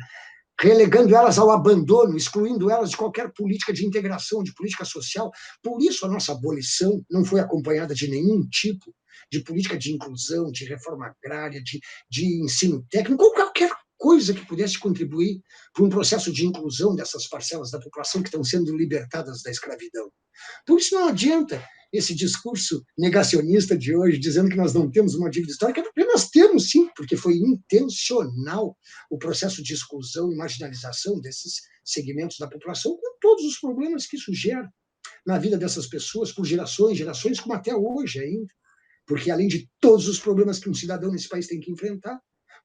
[SPEAKER 2] relegando elas ao abandono, excluindo elas de qualquer política de integração, de política social. Por isso, a nossa abolição não foi acompanhada de nenhum tipo de política de inclusão, de reforma agrária, de ensino técnico, ou qualquer coisa que pudesse contribuir para um processo de inclusão dessas parcelas da população que estão sendo libertadas da escravidão. Por isso não adianta esse discurso negacionista de hoje, dizendo que nós não temos uma dívida histórica, porque nós temos sim, porque foi intencional o processo de exclusão e marginalização desses segmentos da população, com todos os problemas que isso gera na vida dessas pessoas, por gerações, gerações, como até hoje ainda. Porque além de todos os problemas que um cidadão nesse país tem que enfrentar,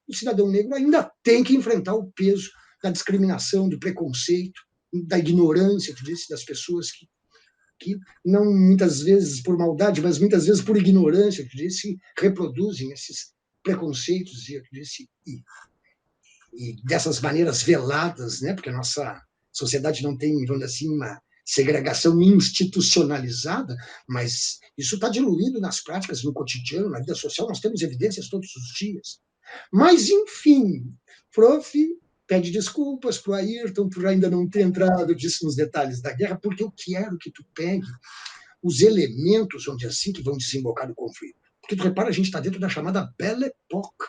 [SPEAKER 2] o cidadão negro ainda tem que enfrentar o peso da discriminação, do preconceito, da ignorância, tu disse, das pessoas que não muitas vezes por maldade, mas muitas vezes por ignorância, tu disse, reproduzem esses preconceitos e dessas maneiras veladas, né? Porque a nossa sociedade não tem, vamos dizer assim, uma segregação institucionalizada, mas isso está diluído nas práticas, no cotidiano, na vida social, nós temos evidências todos os dias. Mas, enfim, prof. Pede desculpas para o Ayrton por ainda não ter entrado disso nos detalhes da guerra, porque eu quero que tu pegue os elementos, onde assim, que vão desembocar no conflito. Porque tu repara, a gente está dentro da chamada Belle Époque.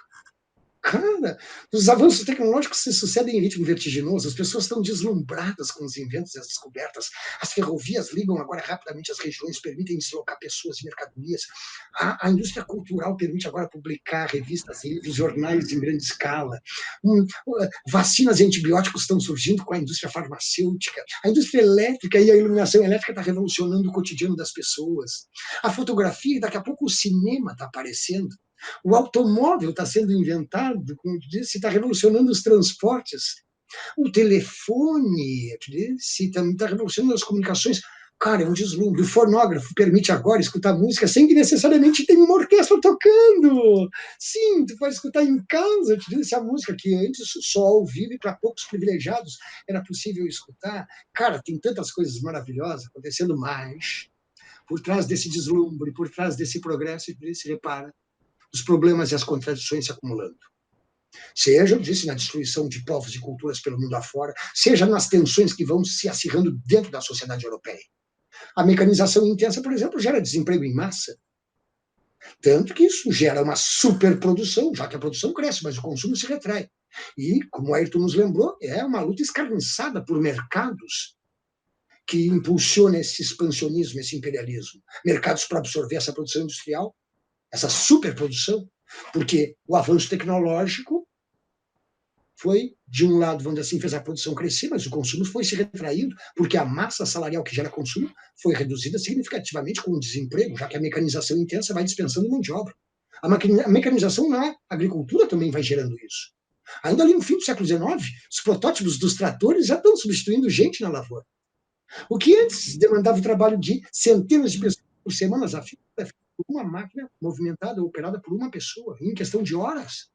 [SPEAKER 2] Cara, os avanços tecnológicos se sucedem em ritmo vertiginoso, as pessoas estão deslumbradas com os inventos e as descobertas, as ferrovias ligam agora rapidamente as regiões, permitem deslocar pessoas e mercadorias, a indústria cultural permite agora publicar revistas, livros, jornais em grande escala, vacinas e antibióticos estão surgindo com a indústria farmacêutica, a indústria elétrica e a iluminação elétrica está revolucionando o cotidiano das pessoas, a fotografia e daqui a pouco o cinema está aparecendo, o automóvel está sendo inventado, como eu disse, está revolucionando os transportes. O telefone, está revolucionando as comunicações. Cara, é um deslumbre. O fonógrafo permite agora escutar música sem que necessariamente tenha uma orquestra tocando. Sim, tu pode escutar em casa, a música que antes só ao vivo e para poucos privilegiados era possível escutar. Cara, tem tantas coisas maravilhosas acontecendo, mas por trás desse deslumbre, por trás desse progresso, se repara, os problemas e as contradições se acumulando. Seja, eu disse, na destruição de povos e culturas pelo mundo afora, seja nas tensões que vão se acirrando dentro da sociedade europeia. A mecanização intensa, por exemplo, gera desemprego em massa. Tanto que isso gera uma superprodução, já que a produção cresce, mas o consumo se retrai. E, como o Ayrton nos lembrou, é uma luta escarniçada por mercados que impulsiona esse expansionismo, esse imperialismo. Mercados para absorver essa produção industrial, essa superprodução, porque o avanço tecnológico foi, de um lado, vamos dizer assim, fez a produção crescer, mas o consumo foi se retraindo, porque a massa salarial que gera consumo foi reduzida significativamente com o desemprego, já que a mecanização intensa vai dispensando mão de obra. A mecanização na agricultura também vai gerando isso. Ainda ali no fim do século XIX, os protótipos dos tratores já estão substituindo gente na lavoura. O que antes demandava o trabalho de centenas de pessoas por semana, a fim por uma máquina movimentada, operada por uma pessoa, em questão de horas.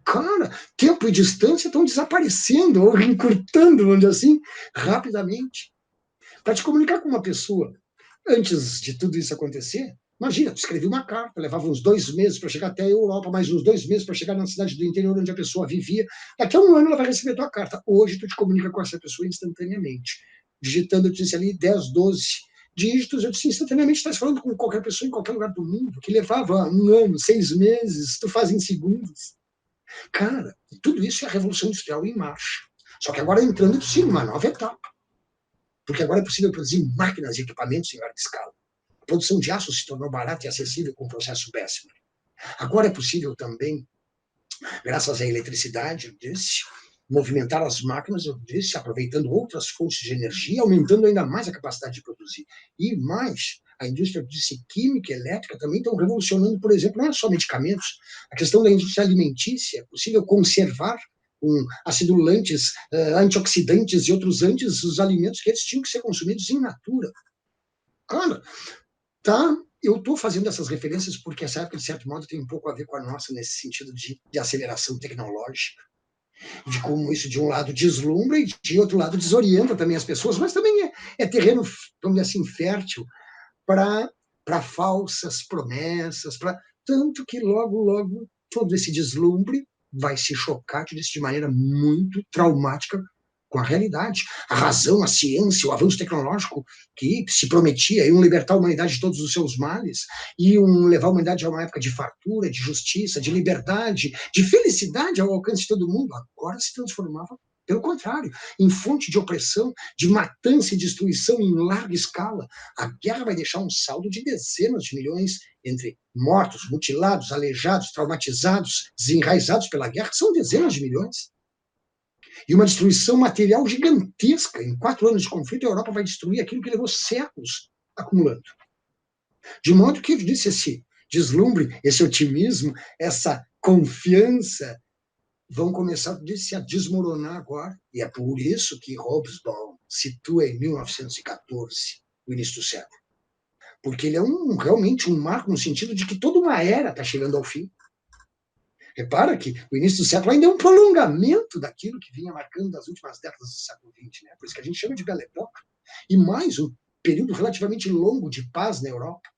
[SPEAKER 2] Cara, tempo e distância estão desaparecendo, ou encurtando, vamos dizer assim, rapidamente. Para te comunicar com uma pessoa, antes de tudo isso acontecer, imagina, tu escrevia uma carta, levava uns 2 meses para chegar até a Europa, mais uns 2 meses para chegar na cidade do interior onde a pessoa vivia. Daqui a um ano ela vai receber a tua carta. Hoje tu te comunica com essa pessoa instantaneamente, digitando, eu disse ali, 10, 12 dígitos, eu disse, instantaneamente estás falando com qualquer pessoa em qualquer lugar do mundo, que levava 1 ano, 6 meses, tu faz em segundos. Cara, tudo isso é a Revolução Industrial em marcha. Só que agora entrando, sim, numa nova etapa. Porque agora é possível produzir máquinas e equipamentos em larga escala. A produção de aço se tornou barata e acessível com o processo Bessemer. Agora é possível também, graças à eletricidade, eu disse, movimentar as máquinas, eu disse, aproveitando outras fontes de energia, aumentando ainda mais a capacidade de produzir. E mais, a indústria disse, química, elétrica, também estão revolucionando, por exemplo, não é só medicamentos, a questão da indústria alimentícia, é possível conservar com acidulantes, antioxidantes e outros antes os alimentos que eles tinham que ser consumidos in natura. Cara, tá, eu estou fazendo essas referências porque essa época, de certo modo, tem um pouco a ver com a nossa, nesse sentido de aceleração tecnológica, de como isso, de um lado, deslumbra e, de outro lado, desorienta também as pessoas, mas também é terreno, vamos dizer assim, fértil para falsas promessas, tanto que logo, logo, todo esse deslumbre vai se chocar, de maneira muito traumática com a realidade. A razão, a ciência, o avanço tecnológico que se prometia iam libertar a humanidade de todos os seus males, iam levar a humanidade a uma época de fartura, de justiça, de liberdade, de felicidade ao alcance de todo mundo, agora se transformava, pelo contrário, em fonte de opressão, de matança e destruição em larga escala. A guerra vai deixar um saldo de dezenas de milhões entre mortos, mutilados, aleijados, traumatizados, desenraizados pela guerra, são dezenas de milhões. E uma destruição material gigantesca. Em 4 anos de conflito, a Europa vai destruir aquilo que levou séculos acumulando. De modo que, eu disse, esse deslumbre, esse otimismo, essa confiança vão começar a desmoronar agora. E é por isso que Hobsbawm situa em 1914 o início do século. Porque ele é realmente um marco no sentido de que toda uma era está chegando ao fim. Repara que o início do século ainda é um prolongamento daquilo que vinha marcando as últimas décadas do século XX, né? Por isso que a gente chama de Belle Époque. E mais um período relativamente longo de paz na Europa.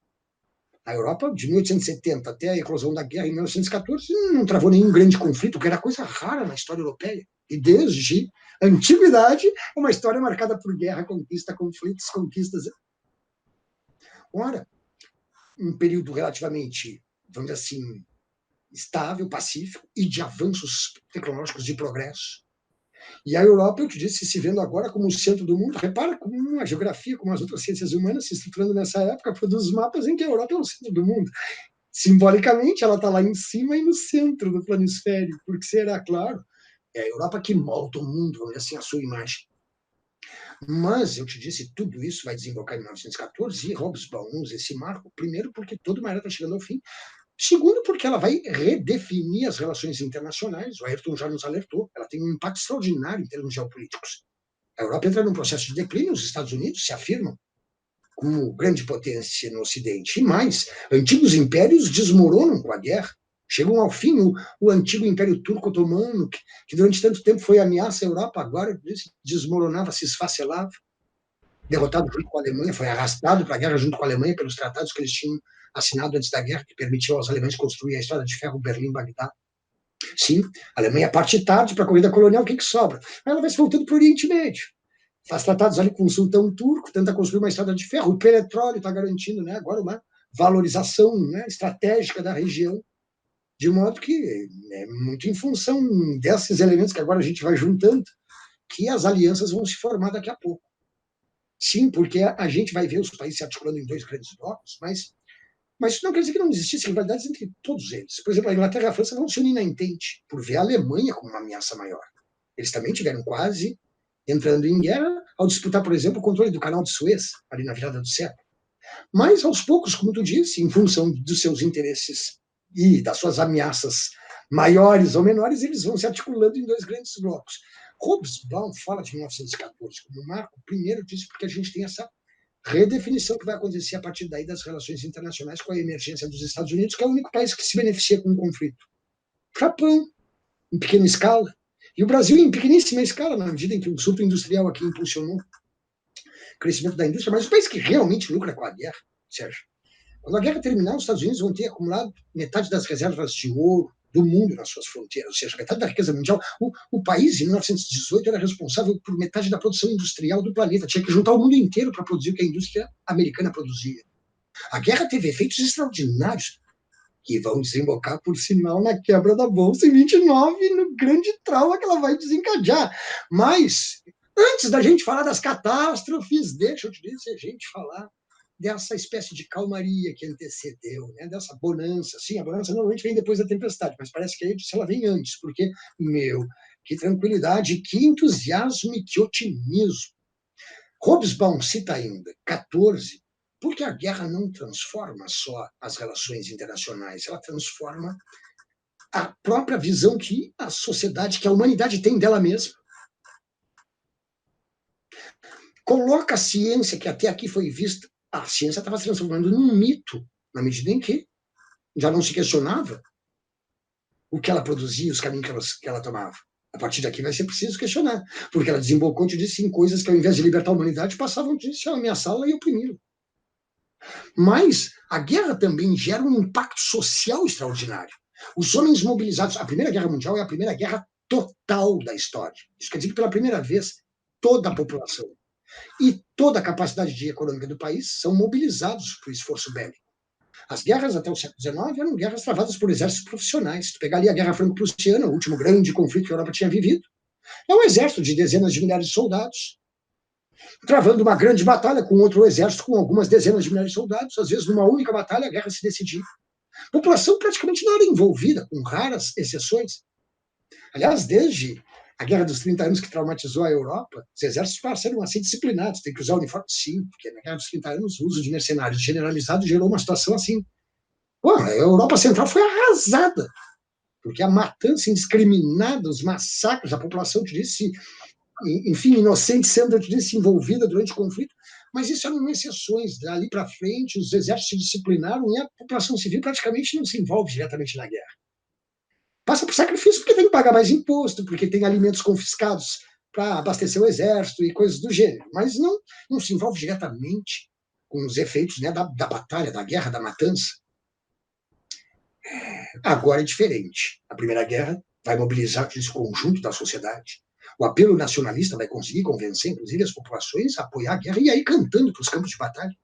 [SPEAKER 2] A Europa, de 1870 até a eclosão da guerra em 1914, não travou nenhum grande conflito, que era coisa rara na história europeia. E desde a antiguidade, uma história marcada por guerra, conquista, conflitos, conquistas. Ora, um período relativamente, vamos dizer assim, estável, pacífico e de avanços tecnológicos de progresso. E a Europa, eu te disse, se vendo agora como o centro do mundo. Repara como a geografia, como as outras ciências humanas, se estruturando nessa época, produz mapas em que a Europa é o centro do mundo. Simbolicamente, ela está lá em cima e no centro do planisfério, porque será, claro, é a Europa que molda o mundo, vamos dizer assim, a sua imagem. Mas, eu te disse, tudo isso vai desembocar em 1914 e Hobsbawm usa esse marco, primeiro porque toda uma era está chegando ao fim, segundo, porque ela vai redefinir as relações internacionais. O Ayrton já nos alertou. Ela tem um impacto extraordinário em termos geopolíticos. A Europa entra num processo de declínio, os Estados Unidos se afirmam como grande potência no Ocidente. E mais, antigos impérios desmoronam com a guerra. Chegam ao fim o antigo Império Turco-Otomano, que durante tanto tempo foi ameaça à Europa, agora desmoronava, se esfacelava. Derrotado junto com a Alemanha, foi arrastado para a guerra junto com a Alemanha pelos tratados que eles tinham assinado antes da guerra, que permitiu aos alemães construir a estrada de ferro Berlim-Bagdá. Sim, a Alemanha parte tarde para a corrida colonial, o que sobra? Ela vai se voltando para o Oriente Médio. Faz tratados ali com o sultão turco, tenta construir uma estrada de ferro, o petróleo está garantindo, né, agora uma valorização, né, estratégica da região, de modo que é muito em função desses elementos que agora a gente vai juntando, que as alianças vão se formar daqui a pouco. Sim, porque a gente vai ver os países se articulando em 2 grandes blocos, mas isso não quer dizer que não existissem rivalidades entre todos eles. Por exemplo, a Inglaterra e a França vão se unir na Entente, por ver a Alemanha como uma ameaça maior. Eles também tiveram quase entrando em guerra ao disputar, por exemplo, o controle do canal de Suez, ali na virada do século. Mas, aos poucos, como tu disse, em função dos seus interesses e das suas ameaças maiores ou menores, eles vão se articulando em 2 grandes blocos. Hobsbawm fala de 1914 como marco, primeiro disse porque a gente tem essa redefinição que vai acontecer a partir daí das relações internacionais com a emergência dos Estados Unidos, que é o único país que se beneficia com o conflito. Japão, em pequena escala, e o Brasil em pequeníssima escala, na medida em que o surto industrial aqui impulsionou o crescimento da indústria, mas o país que realmente lucra com a guerra, Sérgio. Quando a guerra terminar, os Estados Unidos vão ter acumulado metade das reservas de ouro do mundo nas suas fronteiras, ou seja, metade da riqueza mundial. O país, em 1918, era responsável por metade da produção industrial do planeta. Tinha que juntar o mundo inteiro para produzir o que a indústria americana produzia. A guerra teve efeitos extraordinários, que vão desembocar, por sinal, na quebra da Bolsa em 29, no grande trauma que ela vai desencadear. Mas, antes da gente falar das catástrofes, deixa eu te dizer, a gente falar dessa espécie de calmaria que antecedeu, né? Dessa bonança. Sim, a bonança normalmente vem depois da tempestade, mas parece que ela vem antes, porque, que tranquilidade, que entusiasmo e que otimismo. Hobsbawm cita ainda 14 Porque a guerra não transforma só as relações internacionais, ela transforma a própria visão que a sociedade, que a humanidade tem dela mesma. Coloca a ciência, que até aqui foi vista, a ciência estava se transformando num mito, na medida em que já não se questionava o que ela produzia, os caminhos que ela tomava. A partir daqui vai ser preciso questionar, porque ela desembocou, te disse, em coisas que, ao invés de libertar a humanidade, passavam a ameaçá-la e oprimi-la. Mas a guerra também gera um impacto social extraordinário. Os homens mobilizados... A Primeira Guerra Mundial é a primeira guerra total da história. Isso quer dizer que, pela primeira vez, toda a população e toda a capacidade econômica do país são mobilizados para o esforço bélico. As guerras até o século XIX eram guerras travadas por exércitos profissionais. Se tu pegar ali a Guerra Franco-Prussiana, o último grande conflito que a Europa tinha vivido, é um exército de dezenas de milhares de soldados, travando uma grande batalha com outro exército com algumas dezenas de milhares de soldados. Às vezes, numa única batalha, a guerra se decidia. A população praticamente não era envolvida, com raras exceções. Aliás, desde a Guerra dos 30 Anos, que traumatizou a Europa, os exércitos passaram a ser disciplinados, tem que usar uniforme, sim, porque na Guerra dos 30 Anos o uso de mercenários generalizado gerou uma situação assim. Bom, a Europa Central foi arrasada, porque a matança indiscriminada, os massacres, a população, te disse, enfim, inocente sendo, te disse, envolvida durante o conflito, mas isso eram exceções. Dali para frente, os exércitos se disciplinaram e a população civil praticamente não se envolve diretamente na guerra. Passa por sacrifício porque tem que pagar mais imposto, porque tem alimentos confiscados para abastecer o exército e coisas do gênero, mas não se envolve diretamente com os efeitos, né, da batalha, da guerra, da matança. Agora é diferente. A Primeira Guerra vai mobilizar esse conjunto da sociedade. O apelo nacionalista vai conseguir convencer, inclusive, as populações a apoiar a guerra e aí cantando para os campos de batalha.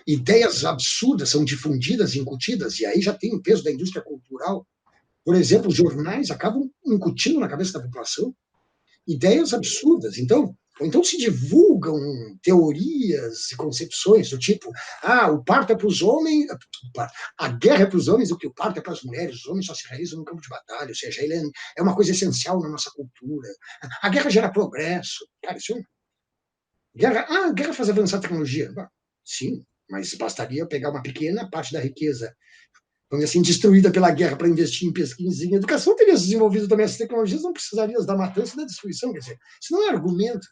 [SPEAKER 2] Ideias absurdas são difundidas e incutidas, e aí já tem o peso da indústria cultural. Por exemplo, os jornais acabam incutindo na cabeça da população ideias absurdas. Então se divulgam teorias e concepções do tipo, o parto é para os homens, a guerra é para os homens, o que o parto é para as mulheres, os homens só se realizam no campo de batalha, ou seja, ele é uma coisa essencial na nossa cultura. A guerra gera progresso. Cara, isso é a guerra faz avançar a tecnologia. Sim, mas bastaria pegar uma pequena parte da riqueza, vamos dizer assim, destruída pela guerra para investir em pesquisa e em educação, teria desenvolvido também essas tecnologias, não precisaria da matança e da destruição, quer dizer, isso não é argumento.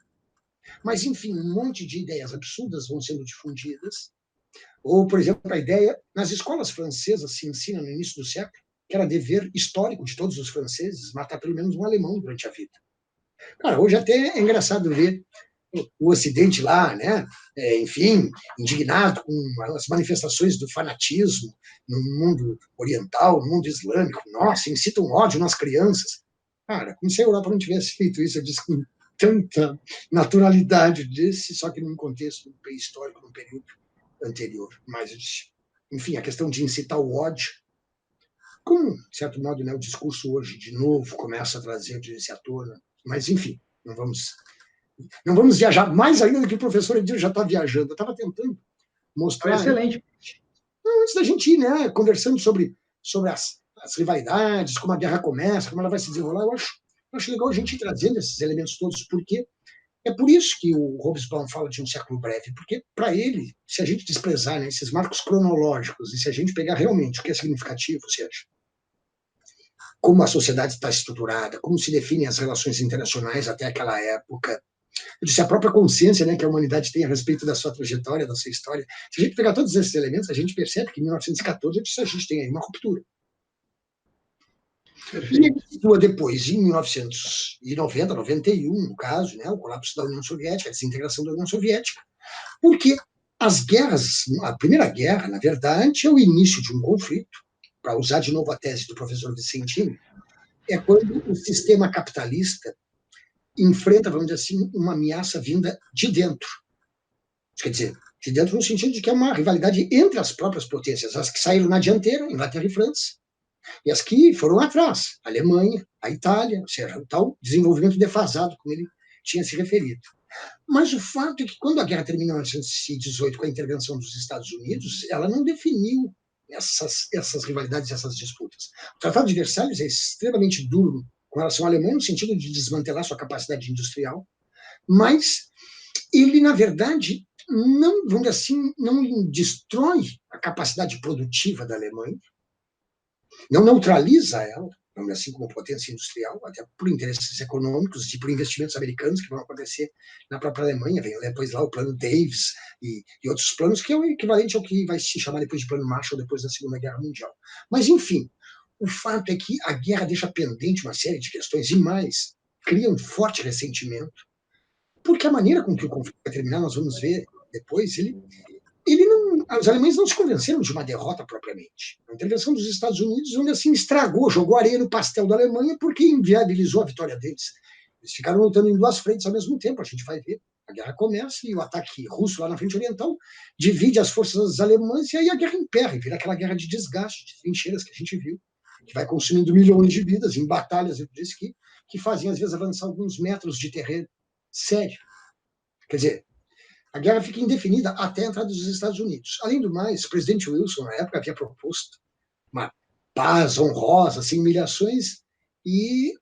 [SPEAKER 2] Mas, enfim, um monte de ideias absurdas vão sendo difundidas. Ou, por exemplo, a ideia, nas escolas francesas se ensina no início do século, que era dever histórico de todos os franceses matar pelo menos um alemão durante a vida. Cara, hoje até é engraçado ver o Ocidente lá, né? Enfim, indignado com as manifestações do fanatismo no mundo oriental, no mundo islâmico. Nossa, incitam ódio nas crianças. Cara, como se a Europa não tivesse feito isso, eu disse com tanta naturalidade desse, só que num contexto pré-histórico, num período anterior. Mas, enfim, a questão de incitar o ódio, como, de certo modo, né, o discurso hoje, de novo, começa a trazer isso à tona. Mas, enfim, não vamos viajar mais ainda do que o professor Edir já está viajando. Eu estava tentando mostrar...
[SPEAKER 1] Excelente.
[SPEAKER 2] Antes da gente ir, né, conversando sobre as rivalidades, como a guerra começa, como ela vai se desenrolar, eu acho legal a gente ir trazendo esses elementos todos, porque é por isso que o Hobsbawm fala de um século breve, porque, para ele, se a gente desprezar, né, esses marcos cronológicos, e se a gente pegar realmente o que é significativo, ou seja, como a sociedade está estruturada, como se definem as relações internacionais até aquela época, se a própria consciência, né, que a humanidade tem a respeito da sua trajetória, da sua história, se a gente pegar todos esses elementos, a gente percebe que em 1914 a gente tem aí uma ruptura. Perfeito. E depois, em 1990, 91, no caso, né, o colapso da União Soviética, a desintegração da União Soviética, porque as guerras, a Primeira Guerra, na verdade, é o início de um conflito, para usar de novo a tese do professor Vicentini, é quando o sistema capitalista enfrenta, vamos dizer assim, uma ameaça vinda de dentro. Quer dizer, de dentro no sentido de que é uma rivalidade entre as próprias potências, as que saíram na dianteira, Inglaterra e França, e as que foram atrás, a Alemanha, a Itália, ou seja, o tal desenvolvimento defasado, como ele tinha se referido. Mas o fato é que, quando a guerra terminou em 1918 com a intervenção dos Estados Unidos, ela não definiu essas rivalidades, essas disputas. O Tratado de Versalhes é extremamente duro com relação à Alemanha, no sentido de desmantelar sua capacidade industrial, mas ele, na verdade, não, vamos dizer assim, não destrói a capacidade produtiva da Alemanha, não neutraliza ela, vamos dizer assim, como potência industrial, até por interesses econômicos e por investimentos americanos que vão acontecer na própria Alemanha. Vem depois lá o plano Davis e outros planos, que é o equivalente ao que vai se chamar depois de plano Marshall, depois da Segunda Guerra Mundial. Mas, enfim, o fato é que a guerra deixa pendente uma série de questões e mais, cria um forte ressentimento, porque a maneira com que o conflito vai terminar, nós vamos ver depois, os alemães não se convenceram de uma derrota propriamente. A intervenção dos Estados Unidos, onde assim estragou, jogou areia no pastel da Alemanha, porque inviabilizou a vitória deles. Eles ficaram lutando em duas frentes ao mesmo tempo, a gente vai ver. A guerra começa e o ataque russo lá na frente oriental divide as forças alemãs e aí a guerra emperra, e vira aquela guerra de desgaste, de trincheiras que a gente viu, que vai consumindo milhões de vidas em batalhas de esqui, que fazem, às vezes, avançar alguns metros de terreno. Sério. Quer dizer, a guerra fica indefinida até a entrada dos Estados Unidos. Além do mais, o presidente Wilson, na época, havia proposto uma paz honrosa, sem humilhações, e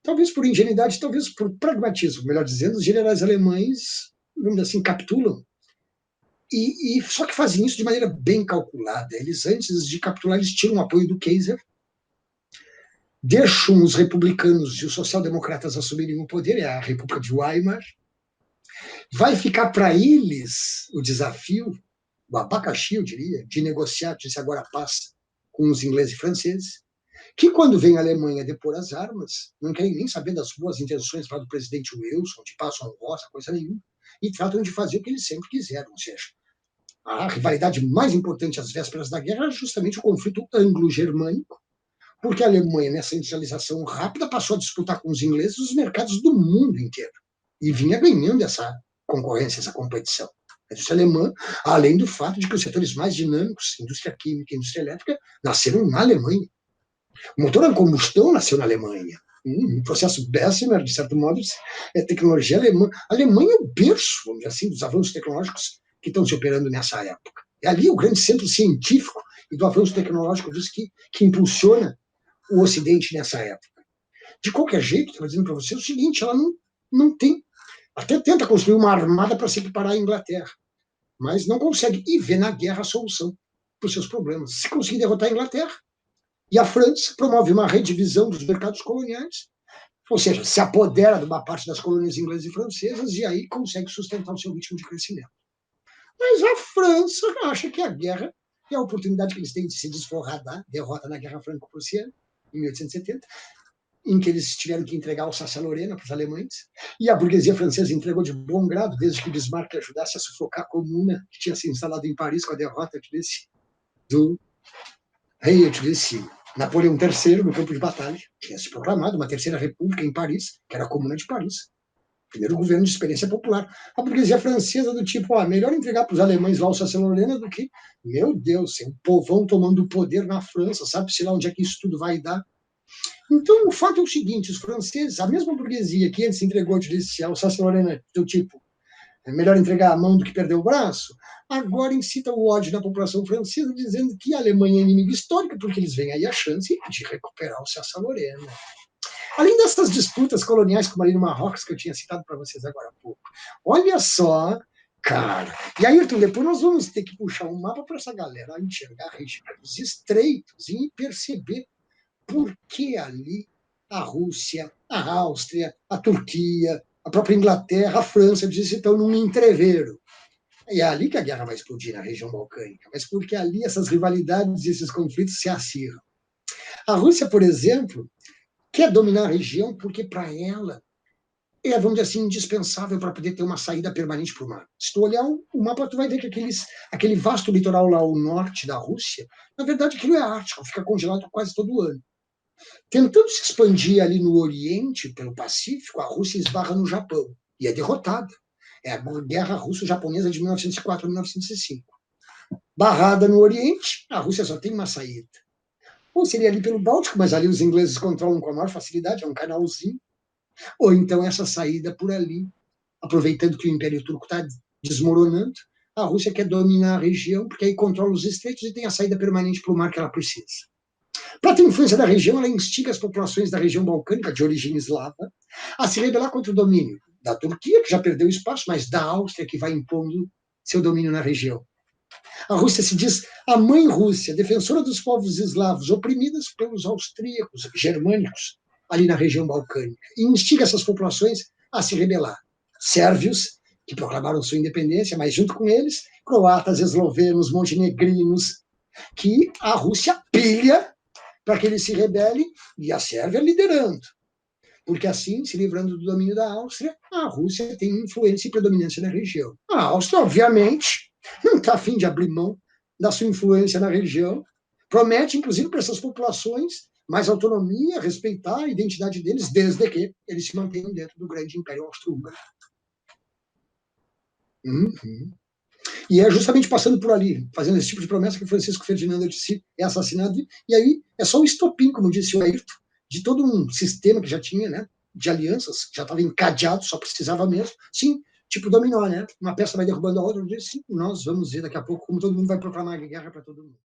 [SPEAKER 2] talvez por ingenuidade, talvez por pragmatismo, melhor dizendo, os generais alemães, vamos dizer assim, capitulam. E só que fazem isso de maneira bem calculada. Eles, antes de capitular, eles tiram o apoio do Kaiser, deixam os republicanos e os social-democratas assumirem o poder, é a República de Weimar. Vai ficar para eles o desafio, o abacaxi, eu diria, de negociar, disse agora a paz, com os ingleses e franceses, que quando vem a Alemanha depor as armas, não querem nem saber das boas intenções lá do presidente Wilson, de paz honrosa, coisa nenhuma, e tratam de fazer o que eles sempre quiseram. Ou seja, a rivalidade mais importante às vésperas da guerra é justamente o conflito anglo-germânico, porque a Alemanha, nessa industrialização rápida, passou a disputar com os ingleses os mercados do mundo inteiro, e vinha ganhando essa concorrência, essa competição. A indústria alemã, além do fato de que os setores mais dinâmicos, indústria química e indústria elétrica, nasceram na Alemanha. O motor a combustão nasceu na Alemanha. O processo Bessemer, de certo modo, é tecnologia alemã. A Alemanha é o berço, vamos dizer assim, dos avanços tecnológicos que estão se operando nessa época. É ali o grande centro científico e do avanço tecnológico que impulsiona o Ocidente nessa época. De qualquer jeito, estou dizendo para você o seguinte, ela não tem. Até tenta construir uma armada para se equiparar à Inglaterra, mas não consegue, e vê na guerra a solução para os seus problemas. Se conseguir derrotar a Inglaterra, e a França promove uma redivisão dos mercados coloniais, ou seja, se apodera de uma parte das colônias inglesas e francesas e aí consegue sustentar o seu ritmo de crescimento. Mas a França acha que a guerra é a oportunidade que eles têm de se desforrar da derrota na Guerra Franco-Prussiana, em 1870, em que eles tiveram que entregar Alsácia-Lorena para os alemães, e a burguesia francesa entregou de bom grado, desde que Bismarck ajudasse a sufocar a Comuna, que tinha se instalado em Paris com a derrota do rei Napoleão III, no campo de batalha, tinha se proclamado uma terceira república em Paris, que era a Comuna de Paris. Primeiro governo de experiência popular. A burguesia francesa do tipo, melhor entregar para os alemães lá Alsácia-Lorena do que, meu Deus, um povão tomando o poder na França, sabe-se lá onde é que isso tudo vai dar. Então, o fato é o seguinte, os franceses, a mesma burguesia que antes entregou a Alsácia-Lorena do tipo, é melhor entregar a mão do que perder o braço, agora incita o ódio na população francesa, dizendo que a Alemanha é inimiga histórica, porque eles veem aí a chance de recuperar o Alsácia-Lorena. Além dessas disputas coloniais, como ali no Marrocos, que eu tinha citado para vocês agora há pouco, olha só, cara. E aí, Ayrton, depois nós vamos ter que puxar um mapa para essa galera enxergar regiões estreitos e perceber por que ali a Rússia, a Áustria, a Turquia, a própria Inglaterra, a França, eles estão num entreveiro. E é ali que a guerra vai explodir na região balcânica, mas porque ali essas rivalidades e esses conflitos se acirram. A Rússia, por exemplo, quer dominar a região porque, para ela, é, vamos dizer assim, indispensável para poder ter uma saída permanente para o mar. Se tu olhar o mapa, tu vai ver que aquele vasto litoral lá ao norte da Rússia, na verdade, aquilo é ártico, fica congelado quase todo ano. Tentando se expandir ali no Oriente, pelo Pacífico, a Rússia esbarra no Japão e é derrotada. É a Guerra Russo-Japonesa de 1904 a 1905. Barrada no Oriente, a Rússia só tem uma saída. Ou seria ali pelo Báltico, mas ali os ingleses controlam com a maior facilidade, é um canalzinho. Ou então essa saída por ali, aproveitando que o Império Turco está desmoronando, a Rússia quer dominar a região, porque aí controla os estreitos e tem a saída permanente para o mar que ela precisa. Para ter influência da região, ela instiga as populações da região balcânica, de origem eslava, a se rebelar contra o domínio da Turquia, que já perdeu espaço, mas da Áustria, que vai impondo seu domínio na região. A Rússia se diz a mãe Rússia, defensora dos povos eslavos oprimidos pelos austríacos, germânicos, ali na região balcânica, e instiga essas populações a se rebelar. Sérvios, que proclamaram sua independência, mas junto com eles, croatas, eslovenos, montenegrinos, que a Rússia pilha para que eles se rebelem, e a Sérvia liderando. Porque assim, se livrando do domínio da Áustria, a Rússia tem influência e predominância na região. A Áustria, obviamente, não está a fim de abrir mão da sua influência na região, promete, inclusive, para essas populações mais autonomia, respeitar a identidade deles, desde que eles se mantenham dentro do grande Império Austro-Húngaro. E é justamente passando por ali, fazendo esse tipo de promessa, que Francisco Ferdinando de Si é assassinado, e aí é só um estopim, como disse o Ayrton, de todo um sistema que já tinha, né, de alianças, que já estava encadeado, só precisava mesmo, sim, tipo dominó, né? Uma peça vai derrubando a outra, eu disse, sim, nós vamos ver daqui a pouco como todo mundo vai proclamar guerra para todo mundo.